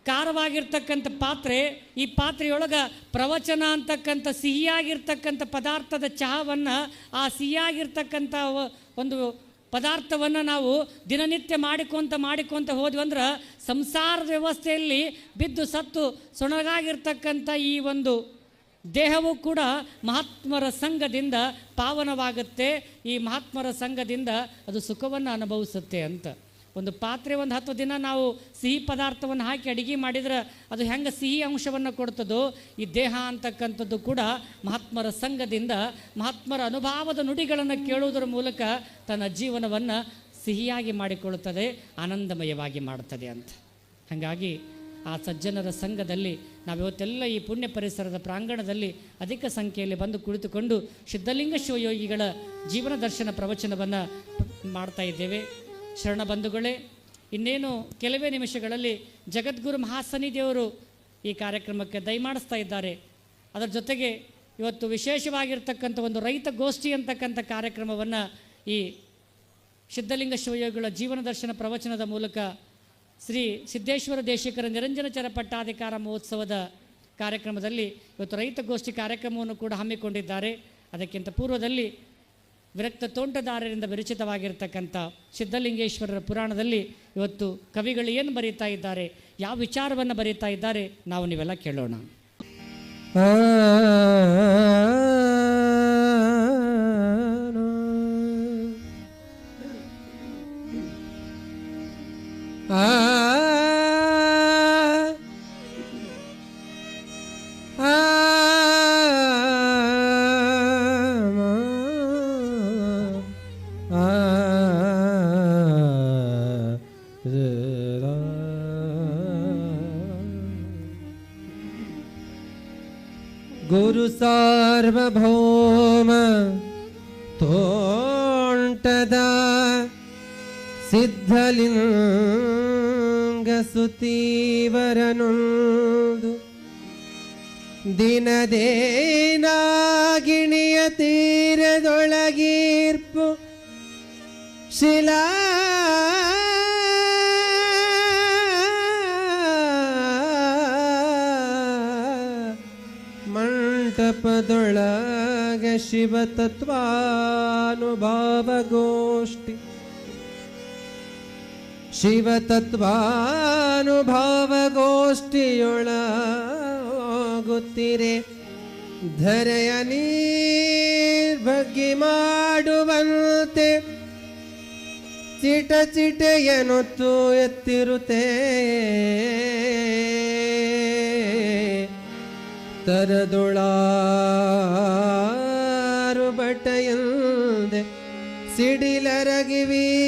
ಖಾರವಾಗಿರ್ತಕ್ಕಂಥ ಪಾತ್ರೆ. ಈ ಪಾತ್ರೆಯೊಳಗೆ ಪ್ರವಚನ ಅಂತಕ್ಕಂಥ ಸಿಹಿಯಾಗಿರ್ತಕ್ಕಂಥ ಪದಾರ್ಥದ ಚಹಾವನ್ನು, ಆ ಸಿಹಿಯಾಗಿರ್ತಕ್ಕಂಥ ಒಂದು ಪದಾರ್ಥವನ್ನು ನಾವು ದಿನನಿತ್ಯ ಮಾಡಿಕೊಂತ ಹೋದ್ವಿ ಅಂದ್ರೆ ಸಂಸಾರದ ವ್ಯವಸ್ಥೆಯಲ್ಲಿ ಬಿದ್ದು ಸತ್ತು ಸೊಣಗಾಗಿರ್ತಕ್ಕಂಥ ಈ ಒಂದು ದೇಹವೂ ಕೂಡ ಮಹಾತ್ಮರ ಸಂಘದಿಂದ ಪಾವನವಾಗುತ್ತೆ. ಈ ಮಹಾತ್ಮರ ಸಂಘದಿಂದ ಅದು ಸುಖವನ್ನು ಅನುಭವಿಸುತ್ತೆ ಅಂತ. ಒಂದು ಪಾತ್ರೆ 10 ದಿನ ನಾವು ಸಿಹಿ ಪದಾರ್ಥವನ್ನು ಹಾಕಿ ಅಡುಗೆ ಮಾಡಿದ್ರೆ ಅದು ಹೆಂಗೆ ಸಿಹಿ ಅಂಶವನ್ನು ಕೊಡ್ತದೋ, ಈ ದೇಹ ಅಂತಕ್ಕಂಥದ್ದು ಕೂಡ ಮಹಾತ್ಮರ ಸಂಘದಿಂದ ಮಹಾತ್ಮರ ಅನುಭವದ ನುಡಿಗಳನ್ನು ಕೇಳುವುದರ ಮೂಲಕ ತನ್ನ ಜೀವನವನ್ನು ಸಿಹಿಯಾಗಿ ಮಾಡಿಕೊಳ್ಳುತ್ತದೆ, ಆನಂದಮಯವಾಗಿ ಮಾಡುತ್ತದೆ ಅಂತ. ಹಾಗಾಗಿ ಆ ಸಜ್ಜನರ ಸಂಘದಲ್ಲಿ ನಾವಿವತ್ತೆಲ್ಲ ಈ ಪುಣ್ಯ ಪರಿಸರದ ಪ್ರಾಂಗಣದಲ್ಲಿ ಅಧಿಕ ಸಂಖ್ಯೆಯಲ್ಲಿ ಬಂದು ಕುಳಿತುಕೊಂಡು ಸಿದ್ಧಲಿಂಗ ಶಿವಯೋಗಿಗಳ ಜೀವನ ದರ್ಶನ ಪ್ರವಚನವನ್ನು ಮಾಡ್ತಾ ಇದ್ದೇವೆ. ಶರಣ ಬಂಧುಗಳೇ, ಇನ್ನೇನು ಕೆಲವೇ ನಿಮಿಷಗಳಲ್ಲಿ ಜಗದ್ಗುರು ಮಹಾಸನ್ನಿಧಿಯವರು ಈ ಕಾರ್ಯಕ್ರಮಕ್ಕೆ ದಯಮಾಡಿಸ್ತಾ ಇದ್ದಾರೆ. ಅದರ ಜೊತೆಗೆ ಇವತ್ತು ವಿಶೇಷವಾಗಿರ್ತಕ್ಕಂಥ ಒಂದು ರೈತ ಗೋಷ್ಠಿ ಅಂತಕ್ಕಂಥ ಕಾರ್ಯಕ್ರಮವನ್ನು ಈ ಸಿದ್ಧಲಿಂಗ ಶಿವಯೋಗಿಗಳ ಜೀವನ ದರ್ಶನ ಪ್ರವಚನದ ಮೂಲಕ ಶ್ರೀ ಸಿದ್ದೇಶ್ವರ ದೇಶಿಕರ ನಿರಂಜನ ಪಟ್ಟಾಧಿಕಾರ ಮಹೋತ್ಸವದ ಕಾರ್ಯಕ್ರಮದಲ್ಲಿ ಇವತ್ತು ರೈತ ಗೋಷ್ಠಿ ಕಾರ್ಯಕ್ರಮವನ್ನು ಕೂಡ ಹಮ್ಮಿಕೊಂಡಿದ್ದಾರೆ. ಅದಕ್ಕಿಂತ ಪೂರ್ವದಲ್ಲಿ ವಿರಕ್ತ ತೋಂಟದಾರರಿಂದ ವಿರಚಿತವಾಗಿರ್ತಕ್ಕಂಥ ಸಿದ್ಧಲಿಂಗೇಶ್ವರರ ಪುರಾಣದಲ್ಲಿ ಇವತ್ತು ಕವಿಗಳು ಏನು ಬರೀತಾ ಇದ್ದಾರೆ, ಯಾವ ವಿಚಾರವನ್ನು ಬರೀತಾ ಇದ್ದಾರೆ, ನಾವು ನೀವೆಲ್ಲ ಕೇಳೋಣ. ಗುರು ಸಾರ್ವಭೌಮ ತೋಂಟದ ಸಿದ್ಧಲಿಂಗ ಸುತೀವರನೊಂದು ದಿನದೇನಾಗಿಣಿಯ ತೀರದೊಳಗೀರ್ಪು ಶಿಲಾ ಮಂಟಪದೊಳಗೆ ಶಿವತತ್ವಾನುಭಾವಗೋಷ್ಠಿ ಶಿವತತ್ವಾನುಭಾವಗೋಷ್ಠಿಯೊಳಗುತ್ತಿರೆ ಧರೆಯ ನೀರ್ಭಾರದಿಂದ ಬಗ್ಗಿ ಮಾಡುವಂತೆ ಚಿಟ ಚಿಟೆಯನೊತ್ತು ಎತ್ತಿರುತ್ತೇ ತರದೊಳಾರು ಬಟೆಯಂದೆ ಸಿಡಿಲರಗಿ ವೀರತರ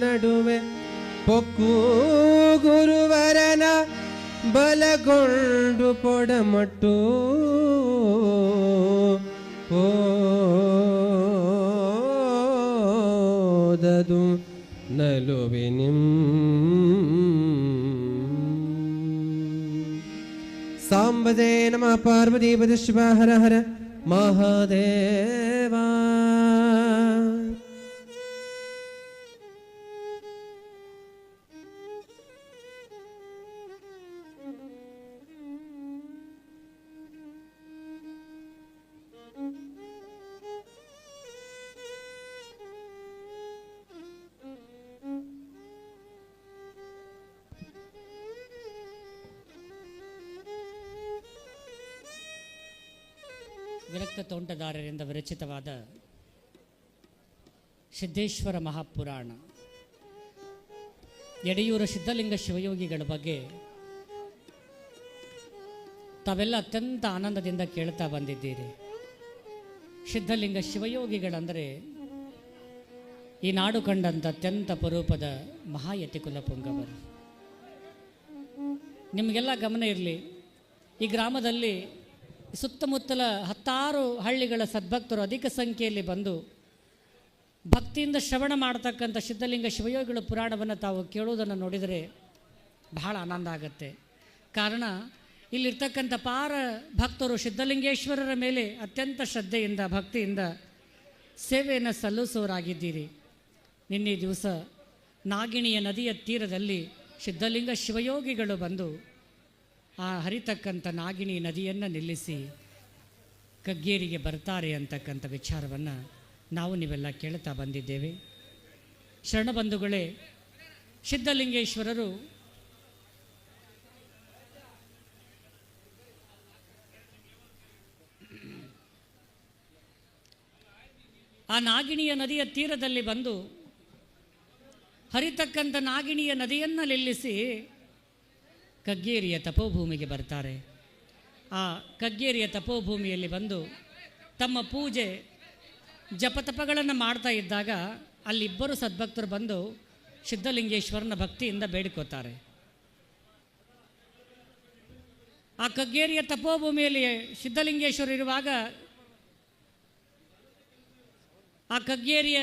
ನಡುವೆ ಪೊಕ್ಕು ಗುರುವರನ ಬಲಗೊಂಡು ಪೊಡಮಟ್ಟು ಓದದು ನಲುವಿನಿಂ ಸಾಂಬದೇ ನಮಃ ಪಾರ್ವತೀಪತಿ ಶಿವ ಹರ ಹರ ಮಹಾದೇವ. ವಿರಕ್ತ ತೋಂಟದಾರರಿಂದ ವಿರಚಿತವಾದ ಸಿದ್ದೇಶ್ವರ ಮಹಾಪುರಾಣ, ಯಡಿಯೂರ ಸಿದ್ಧಲಿಂಗ ಶಿವಯೋಗಿಗಳ ಬಗ್ಗೆ ತಾವೆಲ್ಲ ಅತ್ಯಂತ ಆನಂದದಿಂದ ಕೇಳ್ತಾ ಬಂದಿದ್ದೀರಿ. ಸಿದ್ಧಲಿಂಗ ಶಿವಯೋಗಿಗಳಂದರೆ ಈ ನಾಡು ಕಂಡಂಥ ಅತ್ಯಂತ ಅಪರೂಪದ ಮಹಾಯತಿ ಕುಲಪುಂಗವರು. ನಿಮಗೆಲ್ಲ ಗಮನ ಇರಲಿ, ಈ ಗ್ರಾಮದಲ್ಲಿ ಸುತ್ತಮುತ್ತಲ 10 ಹಳ್ಳಿಗಳ ಸದ್ಭಕ್ತರು ಅಧಿಕ ಸಂಖ್ಯೆಯಲ್ಲಿ ಬಂದು ಭಕ್ತಿಯಿಂದ ಶ್ರವಣ ಮಾಡತಕ್ಕಂಥ ಸಿದ್ಧಲಿಂಗ ಶಿವಯೋಗಿಗಳ ಪುರಾಣವನ್ನು ತಾವು ಕೇಳುವುದನ್ನು ನೋಡಿದರೆ ಬಹಳ ಆನಂದ ಆಗುತ್ತೆ. ಕಾರಣ ಇಲ್ಲಿರ್ತಕ್ಕಂಥ ಪಾರ ಭಕ್ತರು ಸಿದ್ಧಲಿಂಗೇಶ್ವರರ ಮೇಲೆ ಅತ್ಯಂತ ಶ್ರದ್ಧೆಯಿಂದ ಭಕ್ತಿಯಿಂದ ಸೇವೆಯನ್ನು ಸಲ್ಲಿಸುವರಾಗಿದ್ದೀರಿ. ನಿನ್ನೆ ದಿವಸ ನಾಗಿಣಿಯ ನದಿಯ ತೀರದಲ್ಲಿ ಸಿದ್ಧಲಿಂಗ ಶಿವಯೋಗಿಗಳು ಬಂದು ಆ ಹರಿತಕ್ಕಂಥ ನಾಗಿಣಿ ನದಿಯನ್ನು ನಿಲ್ಲಿಸಿ ಕಗ್ಗೇರಿಗೆ ಬರ್ತಾರೆ ಅಂತಕ್ಕಂಥ ವಿಚಾರವನ್ನು ನಾವು ನೀವೆಲ್ಲ ಕೇಳ್ತಾ ಬಂದಿದ್ದೇವೆ. ಶರಣಬಂಧುಗಳೇ, ಸಿದ್ಧಲಿಂಗೇಶ್ವರರು ಆ ನಾಗಿಣಿಯ ನದಿಯ ತೀರದಲ್ಲಿ ಬಂದು ಹರಿತಕ್ಕಂಥ ನಾಗಿಣಿಯ ನದಿಯನ್ನು ನಿಲ್ಲಿಸಿ ಕಗ್ಗೇರಿಯ ತಪೋಭೂಮಿಗೆ ಬರ್ತಾರೆ. ಆ ಕಗ್ಗೇರಿಯ ತಪೋಭೂಮಿಯಲ್ಲಿ ಬಂದು ತಮ್ಮ ಪೂಜೆ ಜಪತಪಗಳನ್ನು ಮಾಡ್ತಾ ಇದ್ದಾಗ ಅಲ್ಲಿಬ್ಬರು ಸದ್ಭಕ್ತರು ಬಂದು ಸಿದ್ಧಲಿಂಗೇಶ್ವರನ ಭಕ್ತಿಯಿಂದ ಬೇಡಿಕೋತಾರೆ. ಆ ಕಗ್ಗೇರಿಯ ತಪೋಭೂಮಿಯಲ್ಲಿ ಸಿದ್ಧಲಿಂಗೇಶ್ವರ ಇರುವಾಗ ಆ ಕಗ್ಗೇರಿಯ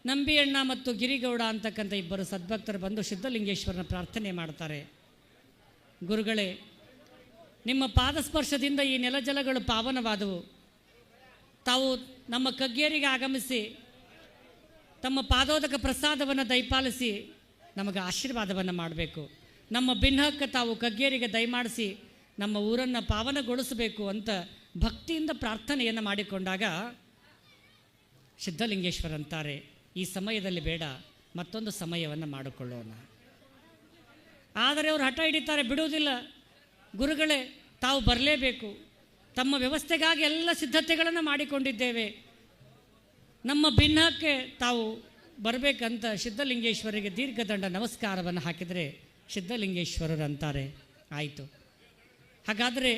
ನಂಬಿಯಣ್ಣ ಮತ್ತು ಗಿರಿಗೌಡ ಅಂತಕ್ಕಂಥ ಇಬ್ಬರು ಸದ್ಭಕ್ತರು ಬಂದು ಸಿದ್ಧಲಿಂಗೇಶ್ವರನ ಪ್ರಾರ್ಥನೆ ಮಾಡ್ತಾರೆ. ಗುರುಗಳೇ, ನಿಮ್ಮ ಪಾದಸ್ಪರ್ಶದಿಂದ ಈ ನೆಲಜಲಗಳು ಪಾವನವಾದವು. ತಾವು ನಮ್ಮ ಕಗ್ಗೇರಿಗೆ ಆಗಮಿಸಿ ತಮ್ಮ ಪಾದೋದಕ ಪ್ರಸಾದವನ್ನು ದಯಪಾಲಿಸಿ ನಮಗೆ ಆಶೀರ್ವಾದವನ್ನು ಮಾಡಬೇಕು. ನಮ್ಮ ಭಿನ್ನಕ್ಕೆ ತಾವು ಕಗ್ಗೇರಿಗೆ ದಯಮಾಡಿಸಿ ನಮ್ಮ ಊರನ್ನು ಪಾವನಗೊಳಿಸಬೇಕು ಅಂತ ಭಕ್ತಿಯಿಂದ ಪ್ರಾರ್ಥನೆಯನ್ನು ಮಾಡಿಕೊಂಡಾಗ ಸಿದ್ಧಲಿಂಗೇಶ್ವರ ಅಂತಾರೆ, ಈ ಸಮಯದಲ್ಲಿ ಬೇಡ, ಮತ್ತೊಂದು ಸಮಯವನ್ನು ಮಾಡಿಕೊಳ್ಳೋಣ. ಆದರೆ ಅವರು ಹಠ ಹಿಡಿತಾರೆ, ಬಿಡುವುದಿಲ್ಲ. ಗುರುಗಳೇ, ತಾವು ಬರಲೇಬೇಕು, ತಮ್ಮ ವ್ಯವಸ್ಥೆಗಾಗಿ ಎಲ್ಲ ಸಿದ್ಧತೆಗಳನ್ನು ಮಾಡಿಕೊಂಡಿದ್ದೇವೆ, ನಮ್ಮ ಭಿನ್ನಕ್ಕೆ ತಾವು ಬರಬೇಕಂತ ಸಿದ್ಧಲಿಂಗೇಶ್ವರಿಗೆ ದೀರ್ಘದಂಡ ನಮಸ್ಕಾರವನ್ನು ಹಾಕಿದರೆ ಸಿದ್ಧಲಿಂಗೇಶ್ವರರು ಅಂತಾರೆ, ಆಯಿತು, ಹಾಗಾದರೆ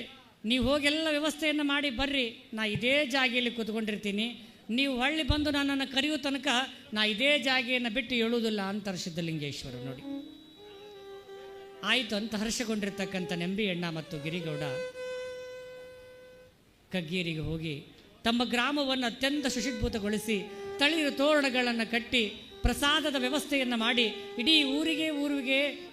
ನೀವು ಹೋಗೆಲ್ಲ ವ್ಯವಸ್ಥೆಯನ್ನು ಮಾಡಿ ಬರ್ರಿ, ನಾ ಇದೇ ಜಾಗೆಯಲ್ಲಿ ಕೂತ್ಕೊಂಡಿರ್ತೀನಿ, ನೀವು ಹೊಳ್ಳಿ ಬಂದು ನನ್ನನ್ನು ಕರೆಯೋ ತನಕ ನಾ ಇದೇ ಜಾಗೆಯನ್ನು ಬಿಟ್ಟು ಹೇಳುವುದಿಲ್ಲ ಅಂತಾರೆ ಸಿದ್ಧಲಿಂಗೇಶ್ವರರು. ನೋಡಿ, ಆಯಿತು ಅಂತ ಹರ್ಷಗೊಂಡಿರ್ತಕ್ಕಂಥ ನಂಬಿಯಣ್ಣ ಮತ್ತು ಗಿರಿಗೌಡ ಕಗ್ಗೇರಿಗೆ ಹೋಗಿ ತಮ್ಮ ಗ್ರಾಮವನ್ನು ಅತ್ಯಂತ ಶುಚಿತ್ವಗೊಳಿಸಿ ತಳಿರು ತೋರಣಗಳನ್ನು ಕಟ್ಟಿ ಪ್ರಸಾದದ ವ್ಯವಸ್ಥೆಯನ್ನು ಮಾಡಿ ಇಡೀ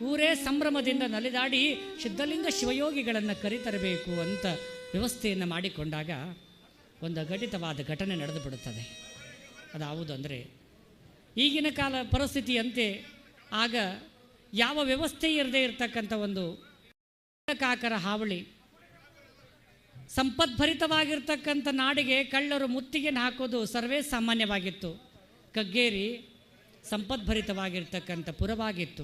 ಊರೇ ಸಂಭ್ರಮದಿಂದ ನಲಿದಾಡಿ ಸಿದ್ಧಲಿಂಗ ಶಿವಯೋಗಿಗಳನ್ನು ಕರೆತರಬೇಕು ಅಂತ ವ್ಯವಸ್ಥೆಯನ್ನು ಮಾಡಿಕೊಂಡಾಗ ಒಂದು ಅಘಟಿತವಾದ ಘಟನೆ ನಡೆದು ಬಿಡುತ್ತದೆ. ಅದಾವುದು ಅಂದರೆ, ಈಗಿನ ಕಾಲ ಪರಿಸ್ಥಿತಿಯಂತೆ ಆಗ ಯಾವ ವ್ಯವಸ್ಥೆ ಇರದೇ ಇರತಕ್ಕಂಥ ಒಂದು ಕಾಕರ ಹಾವಳಿ, ಸಂಪದ್ಭರಿತವಾಗಿರ್ತಕ್ಕಂಥ ನಾಡಿಗೆ ಕಳ್ಳರು ಮುತ್ತಿಗೆ ಹಾಕೋದು ಸರ್ವೇ ಸಾಮಾನ್ಯವಾಗಿತ್ತು. ಕಗ್ಗೇರಿ ಸಂಪದ್ಭರಿತವಾಗಿರ್ತಕ್ಕಂಥ ಪುರವಾಗಿತ್ತು.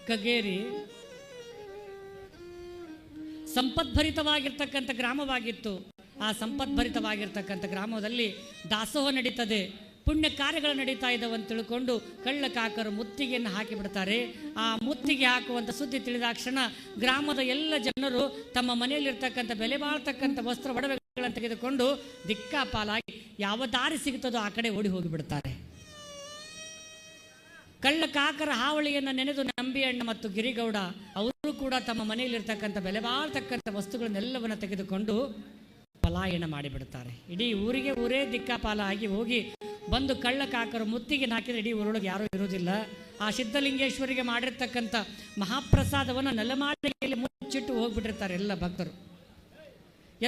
ಕಗ್ಗೇರಿ ಸಂಪದ್ಭರಿತವಾಗಿರ್ತಕ್ಕಂಥ ಗ್ರಾಮವಾಗಿತ್ತು. ಆ ಸಂಪದ್ಭರಿತವಾಗಿರ್ತಕ್ಕಂಥ ಗ್ರಾಮದಲ್ಲಿ ದಾಸೋಹ ನಡೀತದೆ, ಪುಣ್ಯ ಕಾರ್ಯಗಳು ನಡೀತಾ ಇದ್ದಾವೆ ಅಂತ ತಿಳ್ಕೊಂಡು ಕಳ್ಳಕಾಕರು ಮುತ್ತಿಗೆಯನ್ನು ಹಾಕಿಬಿಡ್ತಾರೆ. ಆ ಮುತ್ತಿಗೆ ಹಾಕುವಂಥ ಸುದ್ದಿ ತಿಳಿದಾಕ್ಷಣ ಗ್ರಾಮದ ಎಲ್ಲ ಜನರು ತಮ್ಮ ಮನೆಯಲ್ಲಿರ್ತಕ್ಕಂಥ ಬೆಲೆ ಬಾಳ್ತಕ್ಕಂಥ ವಸ್ತ್ರ ಒಡವೆಗಳನ್ನು ತೆಗೆದುಕೊಂಡು ದಿಕ್ಕಾಪಾಲಾಗಿ ಯಾವ ದಾರಿ ಸಿಗುತ್ತದೋ ಆ ಕಡೆ ಓಡಿ ಹೋಗಿಬಿಡ್ತಾರೆ. ಕಳ್ಳಕಾಕರ ಹಾವಳಿಯನ್ನು ನೆನೆದು ನಂಬಿಯಣ್ಣ ಮತ್ತು ಗಿರಿಗೌಡ ಅವರು ಕೂಡ ತಮ್ಮ ಮನೆಯಲ್ಲಿರ್ತಕ್ಕಂಥ ಬೆಲೆ ಬಾಳ್ತಕ್ಕಂಥ ವಸ್ತುಗಳನ್ನೆಲ್ಲವನ್ನು ತೆಗೆದುಕೊಂಡು ಪಲಾಯನ ಮಾಡಿಬಿಡ್ತಾರೆ. ಇಡೀ ಊರೇ ದಿಕ್ಕಾಪಾಲಾಗಿ ಹೋಗಿ ಬಂದು ಕಳ್ಳಕಾಕರು ಮುತ್ತಿಗೆ ಹಾಕಿದರೆ ಇಡೀ ಊರೊಳಗೆ ಯಾರೂ ಇರೋದಿಲ್ಲ. ಆ ಸಿದ್ಧಲಿಂಗೇಶ್ವರಿಗೆ ಮಾಡಿರ್ತಕ್ಕಂಥ ಮಹಾಪ್ರಸಾದವನ್ನು ನೆಲಮಾಳಿಗೆಯಲ್ಲಿ ಮುಚ್ಚಿಟ್ಟು ಹೋಗ್ಬಿಟ್ಟಿರ್ತಾರೆ ಎಲ್ಲ ಭಕ್ತರು.